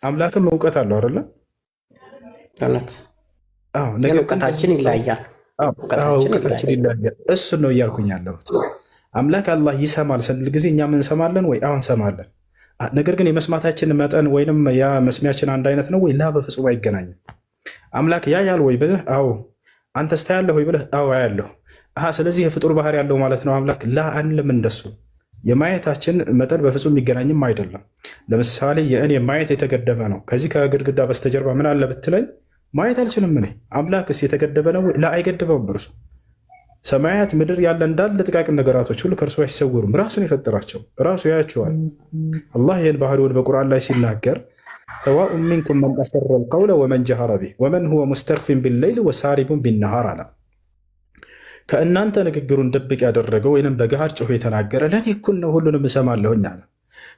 አምላክም እውቀት አለው አይደለ? እውነት አዎ። ግን ነገር ግን እውቀታችን ይለያያል። እውቀታችን ይለያያል። እሱን ነው እያልኩኝ ያለሁት። አምላክ አላህ ይሰማል ስንል ጊዜ እኛም እንሰማለን ወይ? አዎ እንሰማለን። ነገር ግን የመስማታችን መጠን ወይንም ያ መስሚያችን አንድ አይነት ነው ወይ? ላ በፍጹም አይገናኝም። አምላክ ያያል ወይ ብልህ አዎ። አንተስ ታያለህ ወይ ብልህ አዎ አያለሁ። ስለዚህ የፍጡር ባህሪ ያለው ማለት ነው አምላክ? ላ አንልም እንደሱ። የማየታችን መጠን በፍጹም የሚገናኝም አይደለም። ለምሳሌ የእኔ ማየት የተገደበ ነው። ከዚህ ከግድግዳ በስተጀርባ ምን አለ ብትለኝ ማየት አልችልም እኔ። አምላክስ የተገደበ ነው? ላ አይገድበውም እርሱ። ሰማያት ምድር ያለ እንዳለ ጥቃቅን ነገራቶች ሁሉ ከእርሱ አይሰውሩም። ራሱን የፈጠራቸው ራሱ ያያቸዋል። አላህ ይህን ባህሪውን በቁርአን ላይ ሲናገር ሰዋኡን ሚንኩም መን አሰረ ልቀውለ ወመን ጀሀረ ቢህ ወመን ሁወ ሙስተክፊን ቢለይል ወሳሪቡን ቢነሃር አለ። ከእናንተ ንግግሩን ድብቅ ያደረገው ወይም በገሃድ ጮሆ የተናገረ ለእኔ እኩል ነው፣ ሁሉንም እሰማለሁኝ አለ።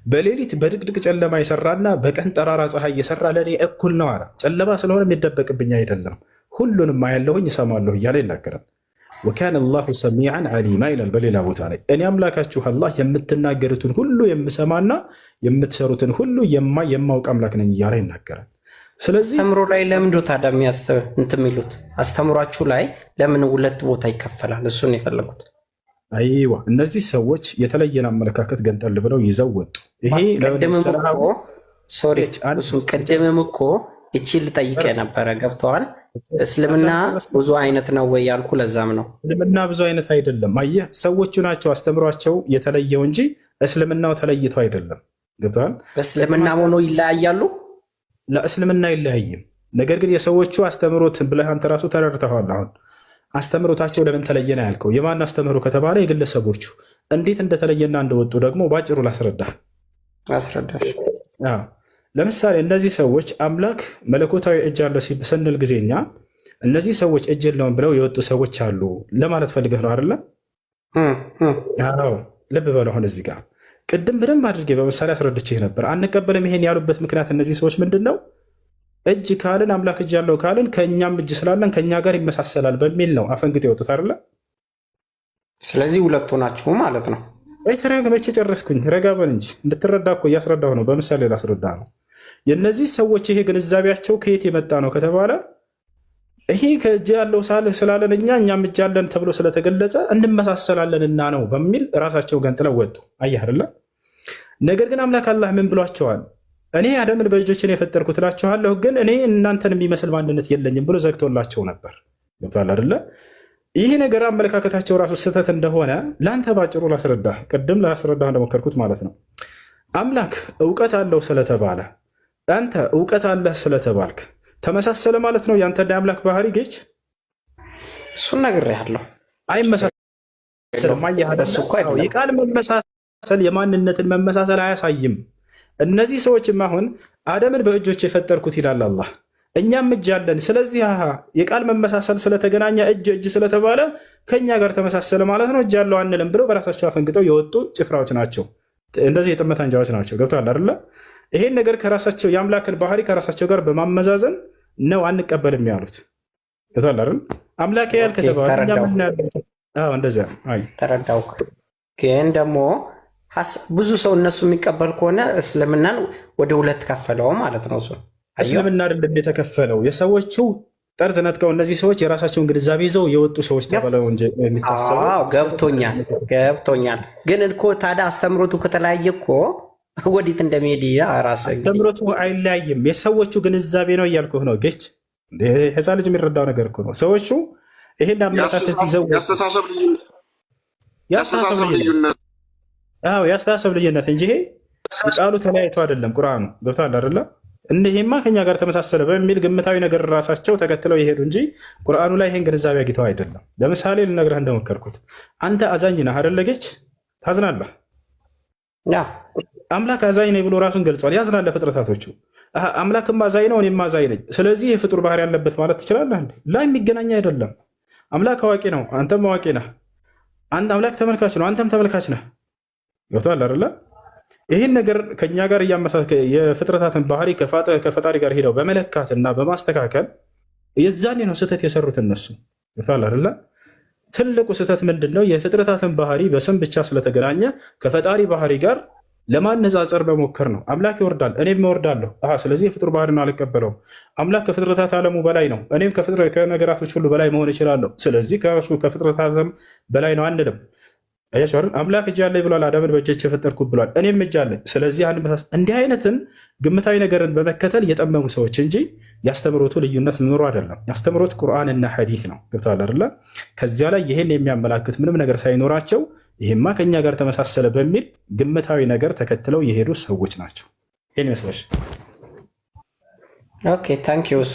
በሌሊት በድቅድቅ ጨለማ የሰራና በቀን ጠራራ ፀሐይ እየሰራ ለእኔ እኩል ነው አለ። ጨለማ ስለሆነ የሚደበቅብኝ አይደለም፣ ሁሉንም አያለሁኝ እሰማለሁ እያለ ይናገራል። ወካነ አላሁ ሰሚዓን ዓሊማ ይላል በሌላ ቦታ ላይ እኔ አምላካችሁ አላህ የምትናገሩትን ሁሉ የምሰማና የምትሰሩትን ሁሉ የማውቅ አምላክ ነኝ እያለ ይናገራል። ስለዚህ አስተምሮ ላይ ለምን ታዲያ እንትን የሚሉት አስተምሯችሁ ላይ ለምን ሁለት ቦታ ይከፈላል? እሱን የፈለጉት አይዋ እነዚህ ሰዎች የተለየን አመለካከት ገንጠል ብለው ይዘው ወጡ። ይሄ ቅድምም እኮ እቺ ልጠይቅ የነበረ ገብተዋል። እስልምና ብዙ አይነት ነው ወይ ያልኩ ለዛም ነው። እስልምና ብዙ አይነት አይደለም። አየህ ሰዎቹ ናቸው አስተምሯቸው የተለየው እንጂ እስልምናው ተለይቶ አይደለም። ገብተዋል። በእስልምና ሆኖ ይለያያሉ። ለእስልምና አይለያይም። ነገር ግን የሰዎቹ አስተምሮት ብለህ አንተ ራሱ ተረድተዋል። አሁን አስተምሮታቸው ለምን ተለየ ነው ያልከው። የማን አስተምሮ ከተባለ የግለሰቦቹ እንዴት እንደተለየና እንደወጡ ደግሞ ባጭሩ ላስረዳሽ። ለምሳሌ እነዚህ ሰዎች አምላክ መለኮታዊ እጅ አለ ስንል ጊዜኛ እነዚህ ሰዎች እጅ የለውም ብለው የወጡ ሰዎች አሉ ለማለት ፈልገህ ነው አይደለ? አዎ ልብ በለው። አሁን እዚህ ጋር ቅድም በደንብ አድርጌ በምሳሌ አስረድቼህ ነበር። አንቀበልም ይሄን ያሉበት ምክንያት እነዚህ ሰዎች ምንድን ነው? እጅ ካልን አምላክ እጅ ያለው ካልን ከእኛም እጅ ስላለን ከእኛ ጋር ይመሳሰላል በሚል ነው አፈንግጥ የወጡት አይደለ? ስለዚህ ሁለቱ ናችሁ ማለት ነው። ተረጋ መቼ ጨረስኩኝ? ረጋ በል እንጂ እንድትረዳ እኮ እያስረዳሁ ነው። በምሳሌ ላስረዳ ነው። የእነዚህ ሰዎች ይሄ ግንዛቤያቸው ከየት የመጣ ነው ከተባለ ይሄ ከእጅ ያለው ስላለን እኛም እጅ ያለን ተብሎ ስለተገለጸ እንመሳሰላለንና ነው በሚል ራሳቸው ገንጥለው ወጡ። አየህ አይደለ? ነገር ግን አምላክ አላህ ምን ብሏቸዋል? እኔ አደምን በእጆችን የፈጠርኩት እላችኋለሁ፣ ግን እኔ እናንተን የሚመስል ማንነት የለኝም ብሎ ዘግቶላቸው ነበር። ገብቶሃል አይደለ? ይህ ነገር አመለካከታቸው ራሱ ስህተት እንደሆነ ለአንተ ባጭሩ ላስረዳህ፣ ቅድም ላስረዳህ እንደሞከርኩት ማለት ነው። አምላክ እውቀት አለው ስለተባለ አንተ እውቀት አለህ ስለተባልክ ተመሳሰለ ማለት ነው ያንተ የአምላክ ባህሪ ጌች? እሱን ነግሬሃለሁ። አይመሳሰልም። የቃል መመሳሰል የማንነትን መመሳሰል አያሳይም። እነዚህ ሰዎችም አሁን አደምን በእጆች የፈጠርኩት ይላል አላህ፣ እኛም እጅ አለን። ስለዚህ የቃል መመሳሰል ስለተገናኘ እጅ ስለተባለ ከእኛ ጋር ተመሳሰለ ማለት ነው እጅ ያለው አንልም ብለው በራሳቸው አፈንግጠው የወጡ ጭፍራዎች ናቸው። እንደዚህ የጥመት አንጃዎች ናቸው። ገብቶሃል አይደለ? ይሄን ነገር ከራሳቸው የአምላክን ባህሪ ከራሳቸው ጋር በማመዛዘን ነው አንቀበልም ያሉት። ገብቶሃል አይደል? አምላክ ያል ከተባለ እንደዚያ ተረዳው። ግን ደግሞ ብዙ ሰው እነሱ የሚቀበል ከሆነ እስልምናን ወደ ሁለት ከፈለው ማለት ነው። እሱ እስልምና አይደለም የተከፈለው፣ የሰዎቹ ጠርዝ ነጥቀው እነዚህ ሰዎች የራሳቸውን ግንዛቤ ይዘው የወጡ ሰዎች ተብለው እንጂ የሚታሰበው። ገብቶኛል። ግን እኮ ታዲያ አስተምሮቱ ከተለያየ እኮ ወዴት እንደሚሄድ ራስህ አስተምሮቱ አይለያይም። የሰዎቹ ግንዛቤ ነው እያልኩህ ነው። ጌች ህፃን ልጅ የሚረዳው ነገር እኮ ነው። ሰዎቹ ይሄን አመለካከት ይዘው የአስተሳሰብ ልዩነት እንጂ ይሄ ቃሉ ተለያይቶ አይደለም። ቁርአኑ ገብቶሃል አይደለ? ይሄማ ከኛ ጋር ተመሳሰለ በሚል ግምታዊ ነገር ራሳቸው ተከትለው የሄዱ እንጂ ቁርአኑ ላይ ይሄን ግንዛቤ አግኝተው አይደለም። ለምሳሌ ልነግርህ እንደሞከርኩት አንተ አዛኝ ነህ አይደለ? ጌች ታዝናለህ። አምላክ አዛኝ ነኝ ብሎ ራሱን ገልጿል። ያዝናል ለፍጥረታቶቹ። አምላክም አዛኝ ነው፣ እኔም አዛኝ ነኝ። ስለዚህ የፍጡር ባህሪ ያለበት ማለት ትችላለህ? ላይ የሚገናኝ አይደለም። አምላክ አዋቂ ነው፣ አንተም አዋቂ ነህ። አምላክ ተመልካች ነው፣ አንተም ተመልካች ነህ። ገብቶሃል አይደለ? ይህን ነገር ከኛ ጋር የፍጥረታትን ባህሪ ከፈጣሪ ጋር ሄደው በመለካትና በማስተካከል የዛኔ ነው ስህተት የሰሩት እነሱ። ገብቶሃል አይደለ? ትልቁ ስህተት ምንድን ነው? የፍጥረታትን ባህሪ በስም ብቻ ስለተገናኘ ከፈጣሪ ባህሪ ጋር ለማነጻጸር በሞከር ነው። አምላክ ይወርዳል፣ እኔም እወርዳለሁ። ስለዚህ የፍጡር ባህርን አልቀበለውም። አምላክ ከፍጥረታት ዓለሙ በላይ ነው፣ እኔም ከነገራቶች ሁሉ በላይ መሆን እችላለሁ። ስለዚህ ከእርሱ ከፍጥረታት በላይ ነው አንልም። አያቸዋል። አምላክ እጅ አለኝ ብሏል። አዳምን በእጆች የፈጠርኩ ብሏል። እኔም እጅ አለኝ። ስለዚህ እንዲህ አይነትን ግምታዊ ነገርን በመከተል የጠመሙ ሰዎች እንጂ ያስተምሮቱ ልዩነት ኖሮ አይደለም። ያስተምሮት ቁርአንና ሐዲስ ነው። ገብተዋል አይደለ? ከዚያ ላይ ይህን የሚያመላክት ምንም ነገር ሳይኖራቸው ይሄማ ከኛ ጋር ተመሳሰለ በሚል ግምታዊ ነገር ተከትለው የሄዱ ሰዎች ናቸው። ይህን ይመስለሽ። ኦኬ ታንክ ዩ። እሺ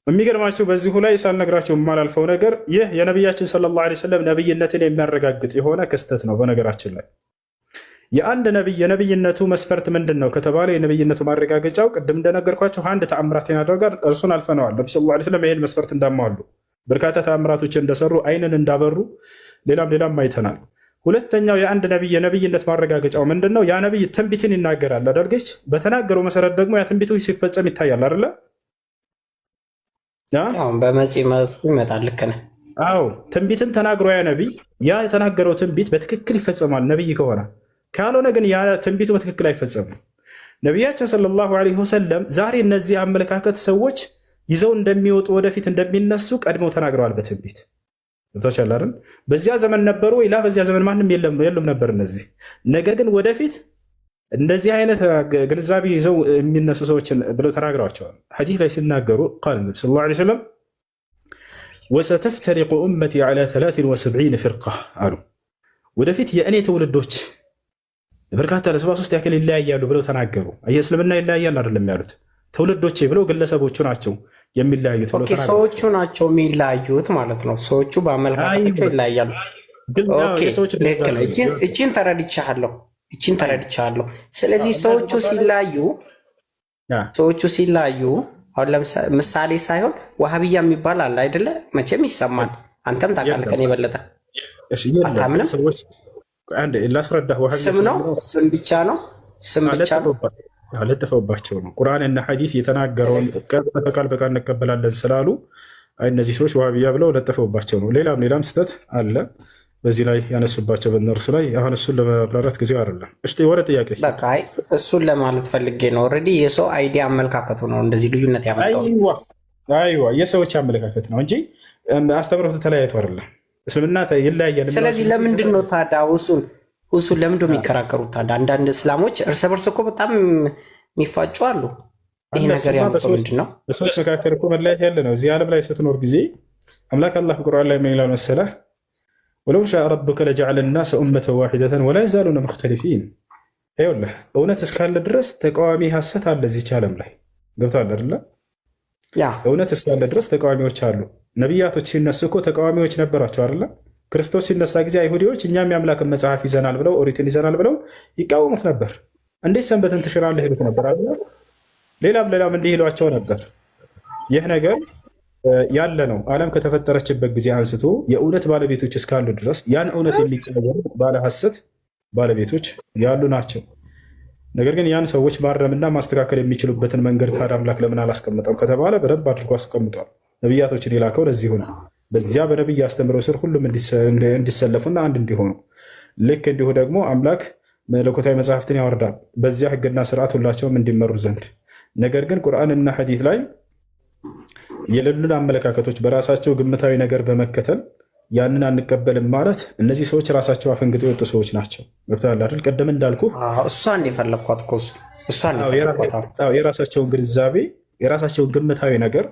የሚገርማችሁ በዚሁ ላይ ሳልነግራቸው የማላልፈው ነገር ይህ የነቢያችን ሰለላሁ ዐለይሂ ወሰለም ነብይነትን የሚያረጋግጥ የሆነ ክስተት ነው። በነገራችን ላይ የአንድ ነቢይ የነብይነቱ መስፈርት ምንድን ነው ከተባለ የነብይነቱ ማረጋገጫው ቅድም እንደነገርኳቸው አንድ ተአምራትን ያደርጋል። እርሱን አልፈነዋል። ነቢ ሰለላሁ ዐለይሂ ወሰለም ይህን መስፈርት እንዳሟሉ በርካታ ተአምራቶች እንደሰሩ አይንን እንዳበሩ ሌላም አይተናል። ሁለተኛው የአንድ ነቢይ የነብይነት ማረጋገጫው ምንድን ነው? ያ ነቢይ ትንቢትን ይናገራል አደርገች በተናገረው መሰረት ደግሞ ያ ትንቢቱ ሲፈጸም ይታያል አይደለ? በመጽ መልኩ ይመጣል። ልክ ነህ። አዎ ትንቢትን ተናግሮ ያ ነቢይ ያ የተናገረው ትንቢት በትክክል ይፈጸማል ነቢይ ከሆነ። ካልሆነ ግን ያ ትንቢቱ በትክክል አይፈጸምም። ነቢያችን ሰለላሁ ዐለይሂ ወሰለም ዛሬ እነዚህ አመለካከት ሰዎች ይዘው እንደሚወጡ ወደፊት እንደሚነሱ ቀድመው ተናግረዋል በትንቢት ተቻላርን። በዚያ ዘመን ነበሩ ወይላ በዚያ ዘመን ማንም የሉም ነበር እነዚህ። ነገር ግን ወደፊት እንደዚህ አይነት ግንዛቤ ይዘው የሚነሱ ሰዎችን ብለው ተናግረዋቸዋል። ሐዲስ ላይ ሲናገሩ ቃል ነብዩ ሰለላሁ ዐለይሂ ወሰለም ወሰተፍተሪቁ ኡመቲ ዐላ 73 ፍርቃ አሉ። ወደፊት የእኔ ትውልዶች በርካታ ለ73 ያክል ይለያያሉ ብለው ተናገሩ። እስልምና ይለያያል አይደለም ያሉት፣ ትውልዶቼ ብለው ግለሰቦቹ ናቸው የሚለያዩት ብለው ተናገሩ። ሰዎቹ ናቸው የሚለያዩት ማለት ነው። ሰዎቹ በአመለካከታቸው ይለያያሉ። እቺን ተረድቻለሁ። ስለዚህ ሰዎቹ ሲለያዩ አሁን ምሳሌ ሳይሆን ዋሃብያ የሚባል አለ አይደለ? መቼም ይሰማል። አንተም ታውቃለህ ከኔ የበለጠ። አታምንም? ስም ነው፣ ስም ብቻ ነው። ለጥፈውባቸው ነው። ቁርአንና ሐዲስ የተናገረውን ቃል በቃል እንቀበላለን ስላሉ እነዚህ ሰዎች ዋሃብያ ብለው ለጥፈውባቸው ነው። ሌላም ስህተት አለ በዚህ ላይ ያነሱባቸው በእነርሱ ላይ። አሁን እሱን ለማብራራት ጊዜው አይደለም። እሺ ወደ ጥያቄ እሱን ለማለት ፈልጌ ነው። ኦልሬዲ የሰው አይዲያ አመለካከቱ ነው እንደዚህ ልዩነት ያመጣው። አይዋ የሰዎች አመለካከት ነው እንጂ አስተምሮቱ ተለያይቶ አይደለም። እስልምና ይለያያል። ስለዚህ ለምንድን ነው ታዲያ እሱን ለምንድን ነው የሚከራከሩት ታዲያ? አንዳንድ እስላሞች እርስ በርስ እኮ በጣም የሚፋጩ አሉ። ይሄ ነገር ያመጣው ምንድን ነው? በሰዎች መካከል እኮ መለያየት ያለ ነው። እዚህ ዓለም ላይ ስትኖር ጊዜ አምላክ አላህ ቁርአን ላይ ምን ይላል መሰለህ? ወለው ሻአ ረቡከ ለጀዐለ ናሰ ኡመተን ዋሒደተን ወላ የዛሉነ ሙኽተሊፊን። ይኸውልህ እውነት እስካለ ድረስ ተቃዋሚ ሐሰት አለ እዚች ዓለም ላይ ገብቶሃል አይደለ? እውነት እስካለ ድረስ ተቃዋሚዎች አሉ። ነቢያቶች ሲነሱ እኮ ተቃዋሚዎች ነበራቸው አይደለ? ክርስቶስ ሲነሳ ጊዜ አይሁዲዎች እኛም የአምላክን መጽሐፍ ይዘናል ብለው ኦሪትን ይዘናል ብለው ይቃወሙት ነበር። እንዴት ሰንበትን ትሽራለህ ይሉት ነበር አይደለ? ሌላም እንዲህ ይሏቸው ነበር። ይህ ነገር ያለ ነው። ዓለም ከተፈጠረችበት ጊዜ አንስቶ የእውነት ባለቤቶች እስካሉ ድረስ ያን እውነት የሚቀበሉ ባለ ሐሰት ባለቤቶች ያሉ ናቸው። ነገር ግን ያን ሰዎች ማረምና ማስተካከል የሚችሉበትን መንገድ ታዲያ አምላክ ለምን አላስቀምጠም ከተባለ በደንብ አድርጎ አስቀምጧል። ነቢያቶችን የላከው ለዚህ ሆነ። በዚያ በነቢይ አስተምሮ ስር ሁሉም እንዲሰለፉና አንድ እንዲሆኑ፣ ልክ እንዲሁ ደግሞ አምላክ መለኮታዊ መጽሐፍትን ያወርዳል በዚያ ሕግና ስርዓት ሁላቸውም እንዲመሩ ዘንድ። ነገር ግን ቁርአንና ሐዲስ ላይ የሌሉን አመለካከቶች በራሳቸው ግምታዊ ነገር በመከተል ያንን አንቀበልም ማለት እነዚህ ሰዎች ራሳቸው አፈንግጠው የወጡ ሰዎች ናቸው። ገብቶሃል አይደል? ቀደም እንዳልኩ እሷን የፈለግኳት የራሳቸውን ግንዛቤ የራሳቸውን ግምታዊ ነገር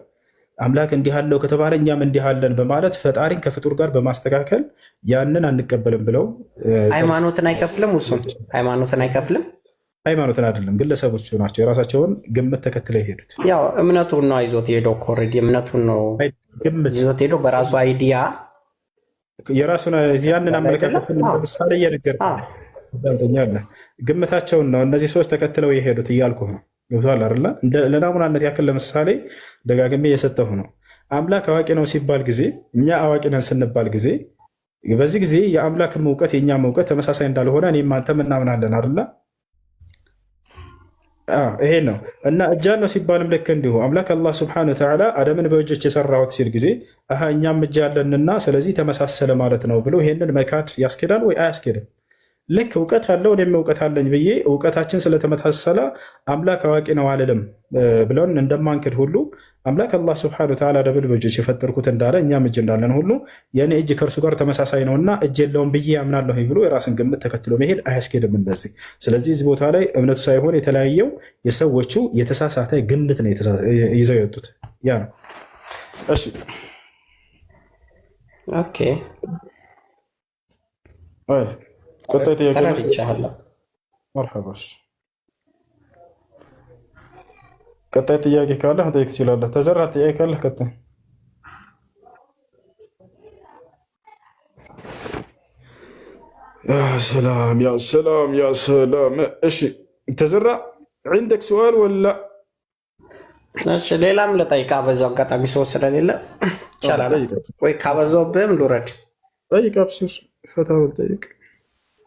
አምላክ እንዲህ አለው ከተባለ እኛም እንዲህ አለን በማለት ፈጣሪን ከፍጡር ጋር በማስተካከል ያንን አንቀበልም ብለው ሃይማኖትን አይከፍልም። ሃይማኖትን አይደለም ግለሰቦች ናቸው የራሳቸውን ግምት ተከትለው የሄዱት። ያው እምነቱን ነው ይዞት ሄደው ኮረዲ እምነቱን ነው ይዞት ሄደው በራሱ አይዲያ የራሱን ያንን አመለካከት ምሳሌ እየነገርኩህ ግምታቸውን ነው እነዚህ ሰዎች ተከትለው የሄዱት እያልኩህ ነው። ገብቶሃል አይደለ? ለናሙናነት ያክል ለምሳሌ ደጋግሜ የሰጠሁ ነው። አምላክ አዋቂ ነው ሲባል ጊዜ እኛ አዋቂ ነን ስንባል ጊዜ በዚህ ጊዜ የአምላክም እውቀት የእኛም እውቀት ተመሳሳይ እንዳልሆነ እኔም አንተም እናምናለን አይደለ? ይሄ ነው እና እጃን ነው ሲባልም ልክ እንዲሁ አምላክ አላህ ስብሐነሁ ወተዓላ አደምን በእጆች የሰራሁት ሲል ጊዜ እኛም እጅ አለንና ስለዚህ ተመሳሰለ ማለት ነው ብሎ ይሄንን መካድ ያስኬዳል ወይ አያስኬድም? ልክ እውቀት አለው እኔም እውቀት አለኝ ብዬ እውቀታችን ስለተመሳሰለ አምላክ አዋቂ ነው አልልም ብለን እንደማንክድ ሁሉ አምላክ አላህ ስብሐነሁ ወተዓላ አደምን በእጆች የፈጠርኩት እንዳለ እኛም እጅ እንዳለን ሁሉ የእኔ እጅ ከእርሱ ጋር ተመሳሳይ ነውና እጅ የለውም ብዬ ያምናለሁ ብሎ የራስን ግምት ተከትሎ መሄድ አያስኬድም እንደዚህ። ስለዚህ እዚህ ቦታ ላይ እምነቱ ሳይሆን የተለያየው የሰዎቹ የተሳሳተ ግምት ነው ይዘው የወጡት ያ ነው። እሺ ኦኬ ቀጣይ ጥያቄ ተረድቻለሁ። መርሐባሽ ቀጣይ ጥያቄ ካለ መጠየቅ ትችላለህ። ተዘራ ጥያቄ ካለ ቀጣይ። ያ ሰላም ያ ሰላም ያ ሰላም። እሺ ተዘራ عندك سؤال ولا እሺ ሌላም ልጠይቅ በዛው አጋጣሚ ሰው ስለሌለ ይቻላል ወይ? ካበዛውብህም ልውረድ። ጠይቅ፣ አብሽር፣ ፈታው ጠይቅ።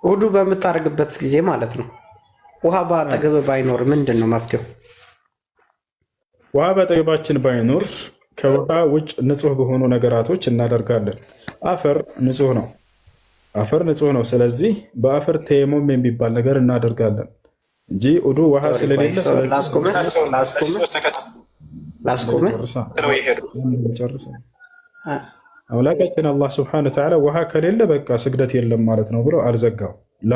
ውዱ በምታደርግበት ጊዜ ማለት ነው ውሃ በአጠገብ ባይኖር ምንድን ነው መፍትሄው? ውሃ በአጠገባችን ባይኖር ከውሃ ውጭ ንጹህ በሆኑ ነገራቶች እናደርጋለን። አፈር ንጹህ ነው። አፈር ንጹህ ነው። ስለዚህ በአፈር ተየሙም የሚባል ነገር እናደርጋለን እንጂ ውዱ ውሃ ስለሌለ አምላካችን አላህ ስብሐነሁ ወተዓላ ውሃ ከሌለ በቃ ስግደት የለም ማለት ነው ብሎ አልዘጋው። ላ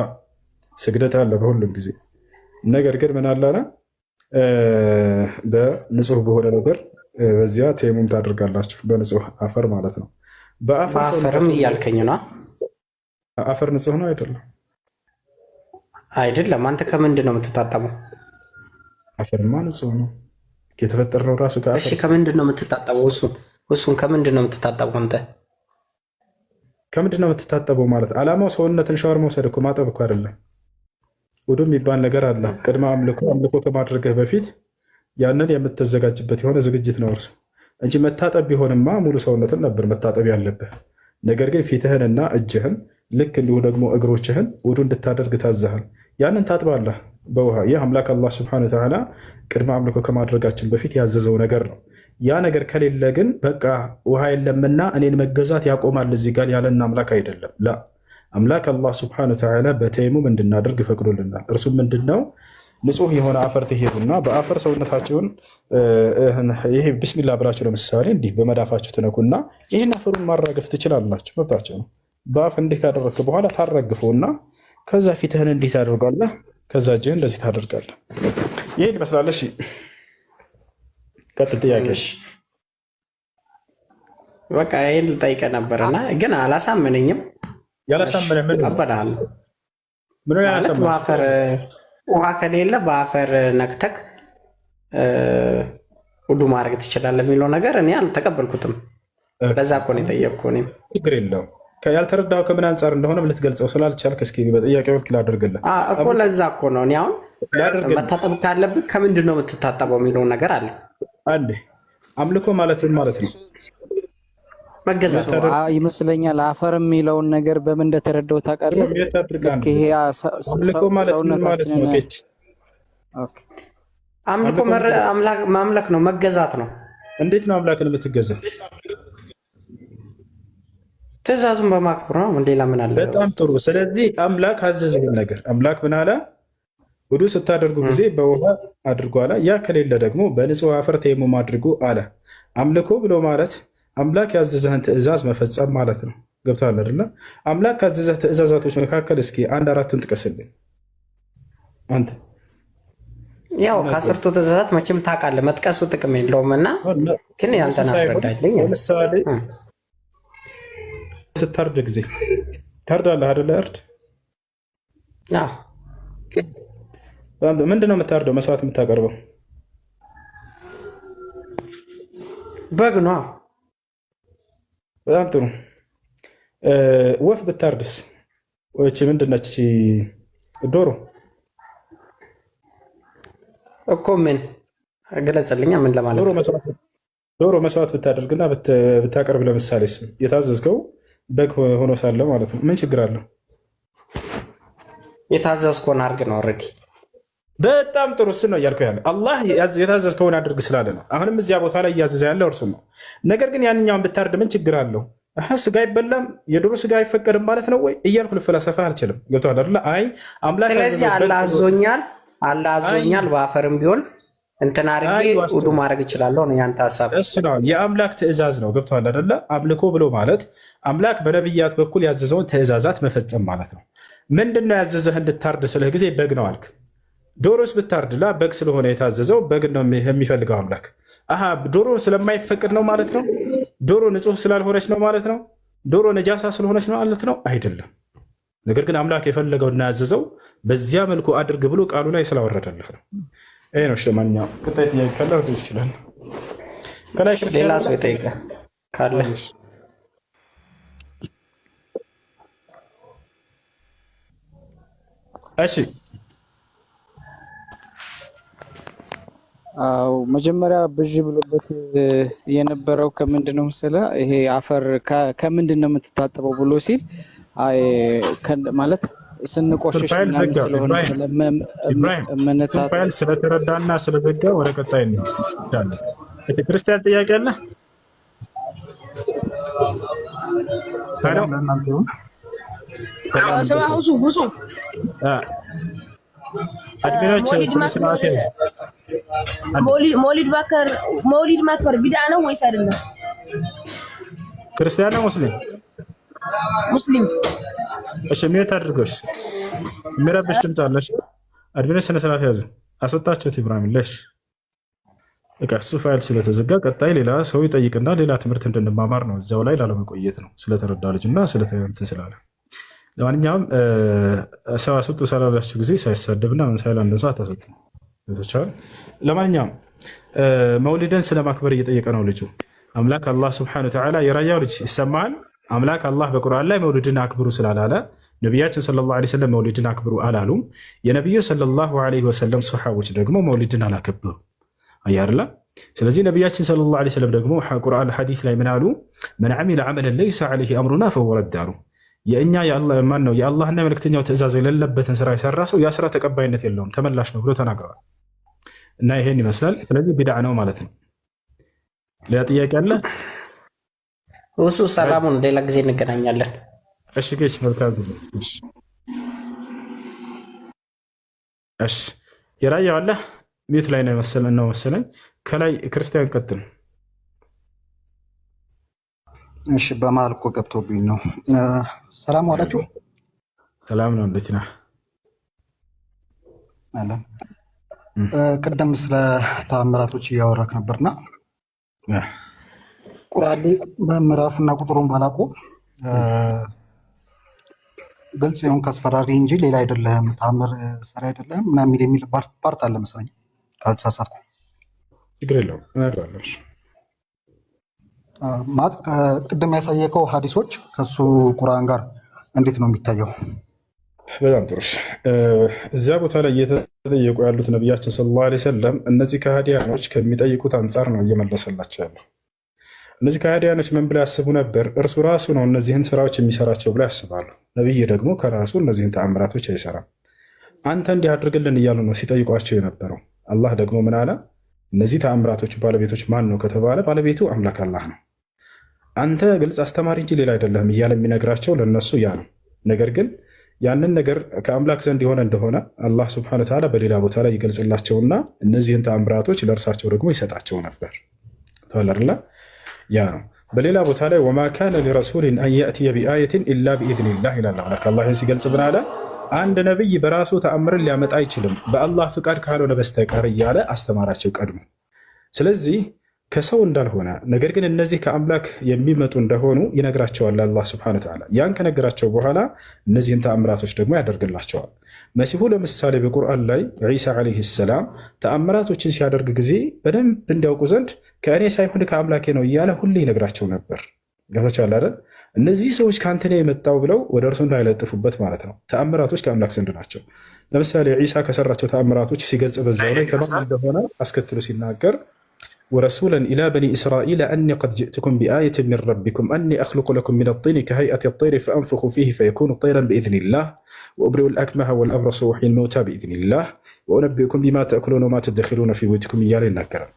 ስግደት አለ በሁሉም ጊዜ። ነገር ግን ምን አላና በንጹህ በሆነ ነገር በዚያ ተየሙም ታደርጋላችሁ፣ በንጹህ አፈር ማለት ነው። በአፈርም እያልከኝ ነው? አፈር ንጹህ ነው አይደለም? አይደለም። አንተ ከምንድን ነው የምትታጠበው? አፈርማ ንጹህ ነው፣ የተፈጠረው ራሱ ከአፈር። እሺ ከምንድን ነው የምትታጠበው? እሱን ከምንድን ነው የምትታጠበው? አንተ ከምንድን ነው የምትታጠበው ማለት ዓላማው ሰውነትን ሻወር መውሰድ እኮ ማጠብ እኮ አይደለም። ውዱ የሚባል ነገር አለ። ቅድመ አምልኮ ከማድረግህ በፊት ያንን የምትዘጋጅበት የሆነ ዝግጅት ነው እርሱ እንጂ መታጠብ ቢሆንማ ሙሉ ሰውነትን ነበር መታጠብ ያለብህ። ነገር ግን ፊትህንና እጅህን ልክ እንዲሁ ደግሞ እግሮችህን ውዱ እንድታደርግ ታዘሃል። ያንን ታጥባለህ በውሃ። ይህ አምላክ አላህ ስብሐነሁ ወተዓላ ቅድመ አምልኮ ከማድረጋችን በፊት ያዘዘው ነገር ነው። ያ ነገር ከሌለ ግን በቃ ውሃ የለምና እኔን መገዛት ያቆማል እዚህ ጋር ያለን አምላክ አይደለም። ላ አምላክ አላህ ስብሐነሁ ወተዓላ በተየሙም እንድናደርግ ፈቅዶልናል። እርሱም ምንድነው? ንጹህ የሆነ አፈር ትሄዱና በአፈር ሰውነታቸውን ይሄ ቢስሚላህ ብላችሁ ለምሳሌ እንዲህ በመዳፋችሁ ትነኩና ይህን አፈሩን ማራገፍ ትችላላችሁ፣ መብታቸው ነው። በአፍ እንዲህ ካደረግክ በኋላ ታረግፈውና ከዛ ፊትህን እንዲህ ታደርጋለህ፣ ከዛ እጅህን እንደዚህ ታደርጋለህ። ይሄን ይመስላል። እሺ ቀጥል ጥያቄ። በቃ ይሄን ልጠይቀህ ነበርና ግን አላሳመነኝም። ያላሳመነ ምን አበዳል ምን ያላሳመነ በአፈር ውሃ ከሌለ በአፈር ነክተክ ውዱ ማድረግ ትችላለህ የሚለው ነገር እኔ አልተቀበልኩትም። ለዛ እኮ ነው የጠየቅኩህ። እኔም ችግር የለውም። ያልተረዳኸው ከምን አንጻር እንደሆነ ልትገልጸው ስላልቻልክ እስኪ በጥያቄ መልክ ላደርግልህ እኮ። ለዛ እኮ ነው እኔ አሁን መታጠብ ካለብህ ከምንድን ነው የምትታጠበው የሚለውን ነገር አለ። አንዴ አምልኮ ማለት ምን ማለት ነው? መገዛት ይመስለኛል። አፈር የሚለውን ነገር በምን እንደተረዳው ታውቃለህ? አምልኮ ማለት ምን ማለት ነው? አምልኮ ማምለክ ነው፣ መገዛት ነው። እንዴት ነው አምላክን የምትገዛ? ትእዛዙን በማክበር ነው። ሌላ ምን አለ? በጣም ጥሩ። ስለዚህ አምላክ አዘዘህን ነገር አምላክ ምን አለ? ውዱ ስታደርጉ ጊዜ በውሃ አድርጎ አለ። ያ ከሌለ ደግሞ በንጹህ አፈር ተየሙም አድርጎ አለ። አምልኮ ብሎ ማለት አምላክ ያዘዘህን ትእዛዝ መፈጸም ማለት ነው። ገብቶሃል አይደለ? አምላክ ካዘዘህ ትእዛዛቶች መካከል እስኪ አንድ አራቱን ጥቀስልኝ አንተ። ያው ከአስርቱ ትእዛዛት መቼም ታውቃለህ፣ መጥቀሱ ጥቅም የለውም እና ግን ያንተን አስረዳልኝ። ለምሳሌ ስታርድ ጊዜ ታርዳለህ አይደለ? እርድ ምንድን ነው የምታርደው? መስዋዕት የምታቀርበው በግ ነው። በጣም ጥሩ። ወፍ ብታርድስ? ወይቺ ምንድነች? ዶሮ እኮ ምን ገለጸልኛ? ምን ለማለት ዶሮ መስዋዕት ብታደርግና ብታቀርብ ለምሳሌ እሱ የታዘዝከው በግ ሆኖ ሳለ ማለት ነው። ምን ችግር አለው? የታዘዝከውን አድርግ ነው። ኦልሬዲ በጣም ጥሩ እሱን ነው እያልኩ ያለ አላህ የታዘዝከውን አድርግ ስላለ ነው። አሁንም እዚያ ቦታ ላይ እያዘዘ ያለው እርሱ ነው። ነገር ግን ያንኛውን ብታርድ ምን ችግር አለው? ስጋ አይበላም የዶሮ ስጋ አይፈቀድም ማለት ነው ወይ እያልኩ ልፈላሰፋ አልችልም። ገብቶሃል አይደለ? አይ አምላክ ስለዚህ አላህ አዞኛል በአፈርም ቢሆን እንትን አድርጌ ውዱ ማድረግ እችላለሁ ነው ያንተ ሀሳብ። እሱ ነው የአምላክ ትእዛዝ ነው። ገብቶሃል አይደለ? አምልኮ ብሎ ማለት አምላክ በነቢያት በኩል ያዘዘውን ትእዛዛት መፈጸም ማለት ነው። ምንድነው ያዘዘህ እንድታርድ ስልህ ጊዜ በግ ነው አልክ። ዶሮስ ብታርድ ላ በግ ስለሆነ የታዘዘው በግ ነው የሚፈልገው አምላክ። ዶሮ ስለማይፈቅድ ነው ማለት ነው? ዶሮ ንጹህ ስላልሆነች ነው ማለት ነው? ዶሮ ነጃሳ ስለሆነች ነው ማለት ነው? አይደለም። ነገር ግን አምላክ የፈለገው እና ያዘዘው በዚያ መልኩ አድርግ ብሎ ቃሉ ላይ ስላወረደልህ ነው። ይሄ ነው። ለማንኛውም ቀጣይ ጥያቄ ካለ ይችላል። ሌላ ሰው ይጠይቃ ካለ እሺ። አው መጀመሪያ ብዥ ብሎበት የነበረው ከምንድን ነው መሰለህ? ይሄ አፈር ከምንድን ነው የምትታጠበው ብሎ ሲል ማለት ስንቆሽሽ ምናምን ስለሆነ ስለምንታጠብ ስለተረዳና ስለዘጋ ወደ ቀጣይ ነው። ክርስቲያን ጥያቄ አለ? መውሊድ ማክበር ቢድዓ ነው ወይስ አይደለም? ክርስቲያን ነው ሙስሊም? ሙስሊም። እሺ ምን ታድርጎሽ? የሚረብሽ ድምፅ አለሽ? አድሚኖች ስነ ስርዓት ያዙ። አስወጣችሁት ኢብራሂም ለሽ በቃ እሱ ፋይል ስለተዘጋ ቀጣይ ሌላ ሰው ይጠይቅና ሌላ ትምህርት እንድንማማር ነው። እዚያው ላይ ላለመቆየት ነው ስለተረዳ ልጅና ስለተንትን ስላለ። ለማንኛውም ሰው አስወጡ ስላላችሁ ጊዜ ሳይሳደብና ምን ሳይል አንድ ሰው አታስወጡ። ለማንኛውም መውሊድን ስለማክበር እየጠየቀ ነው ልጁ። አምላክ አላህ ሱብሓነሁ ወተዓላ የራያው ልጅ ይሰማል። አምላክ አላህ በቁርአን ላይ መውሊድን አክብሩ ስላላለ ነቢያችን ሰለላሁ ዐለይሂ ወሰለም መውሊድን አክብሩ አላሉም። የነቢዩ ሰለላሁ ዐለይሂ ወሰለም ሶሐቦች ደግሞ መውሊድን አላከበሩ አያርላ። ስለዚህ ነቢያችን ሰለላሁ ዐለይሂ ወሰለም ደግሞ ቁርአን ሐዲስ ላይ ምን አሉ? መን ዐሚለ ዐመለን ለይሰ ዐለይሂ አምሩና ፈሁወ ረድ አሉ። የእኛ የአላህና የመልእክተኛው ትእዛዝ የሌለበትን ስራ የሰራ ሰው ያ ስራ ተቀባይነት የለውም ተመላሽ ነው ብሎ ተናግረዋል። እና ይሄን ይመስላል። ስለዚህ ቢድዓ ነው ማለት ነው። ሌላ ጥያቄ አለ? እሱ ሰላሙን ሌላ ጊዜ እንገናኛለን። እሺ ጌች መልካም ጊዜ። እሺ የራያው አለ ቤት ላይ ነው መሰለኝ። ከላይ ክርስቲያን ቀጥል። እሺ በመሀል እኮ ገብቶብኝ ነው። ሰላም ዋላችሁ። ሰላም ነው። እንዴት ነህ? አለ ቅድም ስለ ተአምራቶች እያወራክ ነበርና ቁርአን ላይ ምዕራፍና ቁጥሩን ባላውቀው ግልጽ የሆንክ አስፈራሪ እንጂ ሌላ አይደለም፣ ተአምር ሰሪ አይደለም ምናምን የሚል ፓርት አለ መሰለኝ ካልተሳሳትኩ። ችግር የለውም እነግርሃለሁ። ማለት ቅድም ያሳየከው ሀዲሶች ከሱ ቁርአን ጋር እንዴት ነው የሚታየው? በጣም ጥሩ። እዚያ ቦታ ላይ እየተጠየቁ ያሉት ነቢያችን ሰለላሁ ዐለይሂ ወሰለም እነዚህ ከሃዲያኖች ከሚጠይቁት አንጻር ነው እየመለሰላቸው ያለው። እነዚህ ከሃዲያኖች ምን ብለው ያስቡ ነበር? እርሱ ራሱ ነው እነዚህን ስራዎች የሚሰራቸው ብለው ያስባሉ። ነቢይ ደግሞ ከራሱ እነዚህን ተአምራቶች አይሰራም። አንተ እንዲህ አድርግልን እያሉ ነው ሲጠይቋቸው የነበረው። አላህ ደግሞ ምን አለ? እነዚህ ተአምራቶች ባለቤቶች ማን ነው ከተባለ ባለቤቱ አምላክ አላህ ነው። አንተ ግልጽ አስተማሪ እንጂ ሌላ አይደለህም እያለ የሚነግራቸው ለነሱ ያ ነው። ነገር ግን ያንን ነገር ከአምላክ ዘንድ የሆነ እንደሆነ አላህ ሱብሓነሁ ወተዓላ በሌላ ቦታ ላይ ይገልጽላቸውና እነዚህን ተአምራቶች ለእርሳቸው ደግሞ ይሰጣቸው ነበር። ተወለርላ ያ ነው። በሌላ ቦታ ላይ ወማ ካነ ሊረሱሊን አን የእትየ ቢአየትን ኢላ ቢኢዝኒላህ ይላል አምላክ። አላህ ሲገልጽ ምን አለ? አንድ ነቢይ በራሱ ተአምርን ሊያመጣ አይችልም በአላህ ፍቃድ ካልሆነ በስተቀር እያለ አስተማራቸው ቀድሞ። ስለዚህ ከሰው እንዳልሆነ ነገር ግን እነዚህ ከአምላክ የሚመጡ እንደሆኑ ይነግራቸዋል አላህ ሱብሓነሁ ወተዓላ። ያን ከነገራቸው በኋላ እነዚህን ተአምራቶች ደግሞ ያደርግላቸዋል። መሲሁ ለምሳሌ በቁርአን ላይ ዒሳ ዓለይሂ ሰላም ተአምራቶችን ሲያደርግ ጊዜ በደንብ እንዲያውቁ ዘንድ ከእኔ ሳይሆን ከአምላኬ ነው እያለ ሁሌ ይነግራቸው ነበር። ገብቶሻል አይደል? እነዚህ ሰዎች ከአንተ ነው የመጣው ብለው ወደ እርሱ እንዳይለጥፉበት ማለት ነው። ተአምራቶች ከአምላክ ዘንድ ናቸው። ለምሳሌ ዒሳ ከሰራቸው ተአምራቶች ሲገልጽ በዛው ላይ ከማን እንደሆነ አስከትሎ ሲናገር ورسولا إلى بني إسرائيل أني قد جئتكم بآية من ربكم أني أخلق لكم من الطين كهيئة الطير فأنفخ فيه فيكون طيرا بإذن الله وأبرئ الأكمه والأبرص وأحيي الموتى بإذن الله وأنبئكم بما تأكلون وما تدخرون في بيوتكم እያለ ይናገራል።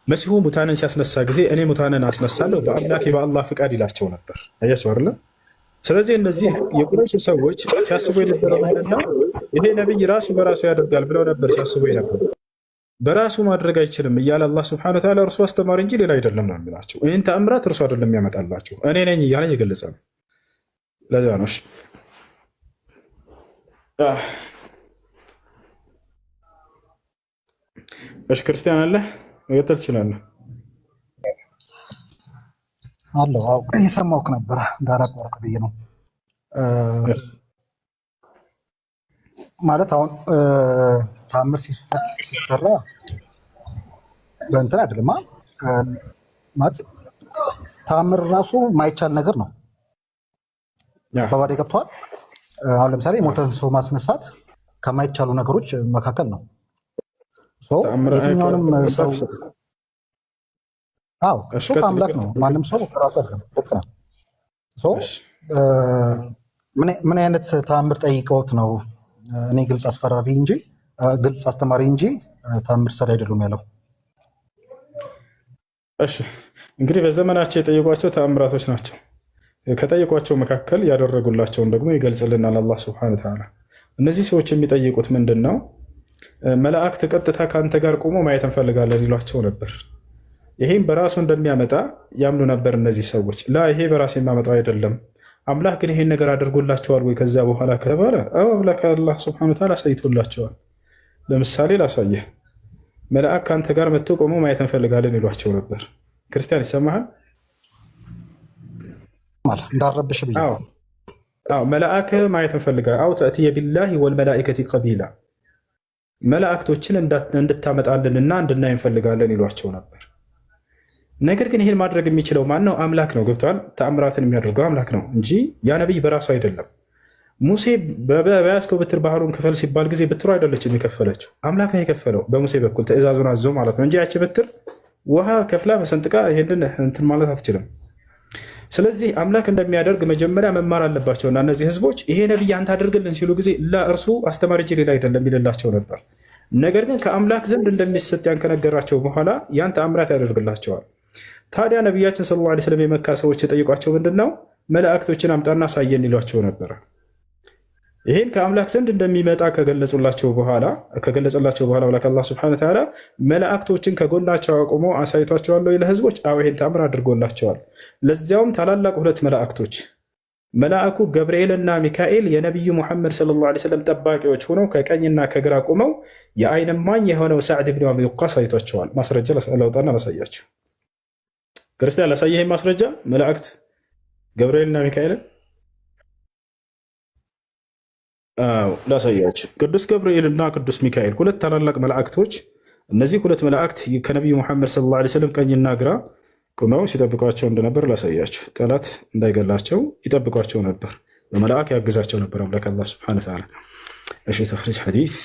መሲሁ ሙታንን ሲያስነሳ ጊዜ እኔ ሙታንን አስነሳለሁ በአምላኬ በአላህ ፍቃድ ይላቸው ነበር። አያቸው አይደለ? ስለዚህ እነዚህ የቁረይሽ ሰዎች ሲያስቡ የነበረው ምንድነው? ይሄ ነቢይ ራሱ በራሱ ያደርጋል ብለው ነበር ሲያስቡ የነበረው። በራሱ ማድረግ አይችልም እያለ አላህ ሱብሓነሁ ወተዓላ እርሱ አስተማሪ እንጂ ሌላ አይደለም ነው የሚላቸው። ይህን ተአምራት እርሱ አይደለም ያመጣላቸው እኔ ነኝ እያለ እየገለጸ ነው። ለዛ ነው እሺ ክርስቲያን አለ መቀጠል ትችላለህ። አለው አዎ፣ እየሰማሁህ ነበር እንዳላቋርጥ ብዬ ነው። ማለት አሁን ታምር ሲሰራ በእንትን አይደለም ማለት ታምር ራሱ ማይቻል ነገር ነው። በባዴ ገብተዋል። አሁን ለምሳሌ የሞተን ሰው ማስነሳት ከማይቻሉ ነገሮች መካከል ነው። የትኛውንም ሰው እሱ ከአምላክ ነው። ማንም ሰው ራሱ አይደለም። ልክ ነው። ምን አይነት ተአምር ጠይቀውት ነው እኔ ግልጽ አስተማሪ እንጂ ተአምር ሰሪ አይደሉም ያለው? እሺ እንግዲህ በዘመናቸው የጠየቋቸው ተአምራቶች ናቸው። ከጠየቋቸው መካከል ያደረጉላቸውን ደግሞ ይገልጽልናል አላህ ሱብሓነሁ ወተዓላ። እነዚህ ሰዎች የሚጠይቁት ምንድን ነው? መላእክት ቀጥታ ከአንተ ጋር ቆሞ ማየት እንፈልጋለን ይሏቸው ነበር። ይሄም በራሱ እንደሚያመጣ ያምኑ ነበር እነዚህ ሰዎች። ላ ይሄ በራሱ የሚያመጣው አይደለም፣ አምላክ ግን ይሄን ነገር አድርጎላቸዋል ወይ ከዛ በኋላ ከተባለ አምላክ አላህ ሱብሓነሁ ወተዓላ አሳይቶላቸዋል። ለምሳሌ ላሳየህ፣ መልአክ ከአንተ ጋር መጥቶ ቆሞ ማየት እንፈልጋለን ይሏቸው ነበር። ክርስቲያን ይሰማሃል? እንዳረብሽ ብዬ መልአክ ማየት እንፈልጋለን አው ተእትየ ቢላሂ ወልመላኢከቲ ቀቢላ መላእክቶችን እንድታመጣልንና እንድናይ እንፈልጋለን ይሏቸው ነበር። ነገር ግን ይህን ማድረግ የሚችለው ማን ነው? አምላክ ነው። ገብተዋል። ተአምራትን የሚያደርገው አምላክ ነው እንጂ ያ ነቢይ በራሱ አይደለም። ሙሴ በያዝከው ብትር ባህሩን ክፈል ሲባል ጊዜ ብትሩ አይደለችም የከፈለችው፣ አምላክ ነው የከፈለው በሙሴ በኩል ትእዛዙን አዞ ማለት ነው እንጂ ያቺ ብትር ውሃ ከፍላ በሰንጥቃ ይሄንን እንትን ማለት አትችልም። ስለዚህ አምላክ እንደሚያደርግ መጀመሪያ መማር አለባቸውና እነዚህ ህዝቦች ይሄ ነቢይ አንተ አድርግልን ሲሉ ጊዜ ለእርሱ አስተማሪ እንጂ ሌላ አይደለም ይልላቸው ነበር። ነገር ግን ከአምላክ ዘንድ እንደሚሰጥ ያን ከነገራቸው በኋላ ያን ተአምራት ያደርግላቸዋል። ታዲያ ነቢያችን ሰለላሁ ዐለይሂ ወሰለም የመካ ሰዎች የጠየቋቸው ምንድን ነው? መላእክቶችን አምጣና ሳየን ይሏቸው ነበረ። ይህን ከአምላክ ዘንድ እንደሚመጣ ከገለጸላቸው በኋላ አምላክ አላህ ሱብሓነሁ ወተዓላ መላእክቶችን ከጎናቸው አቁሞ አሳይቷቸዋል ለህዝቦች። ይህን ተአምር አድርጎላቸዋል። ለዚያውም ታላላቅ ሁለት መላእክቶች መልአኩ ገብርኤልና ሚካኤል የነቢዩ ሙሐመድ ሰለላሁ ዐለይሂ ወሰለም ጠባቂዎች ሆነው ከቀኝና ከግራ ቆመው የዓይን እማኝ የሆነው ሰዕድ ብን አቢ ወቃስ አይቷቸዋል። ማስረጃ ለውጣና ላሳያችሁ። ክርስቲያን ላሳየህ ማስረጃ መላእክት ገብርኤልና ሚካኤልን ላሳያችሁ። ቅዱስ ገብርኤልና ቅዱስ ሚካኤል ሁለት ታላላቅ መላእክቶች። እነዚህ ሁለት መላእክት ከነቢዩ ሙሐመድ ሰለላሁ ዐለይሂ ወሰለም ቀኝና ግራ ቁመው ሲጠብቋቸው እንደነበር ላሳያችሁ። ጠላት እንዳይገላቸው ይጠብቋቸው ነበር፣ በመልአክ ያግዛቸው ነበር አምላክ አላህ ሱብሓነሁ ወተዓላ። እሺ ተኽሪጅ ሐዲስ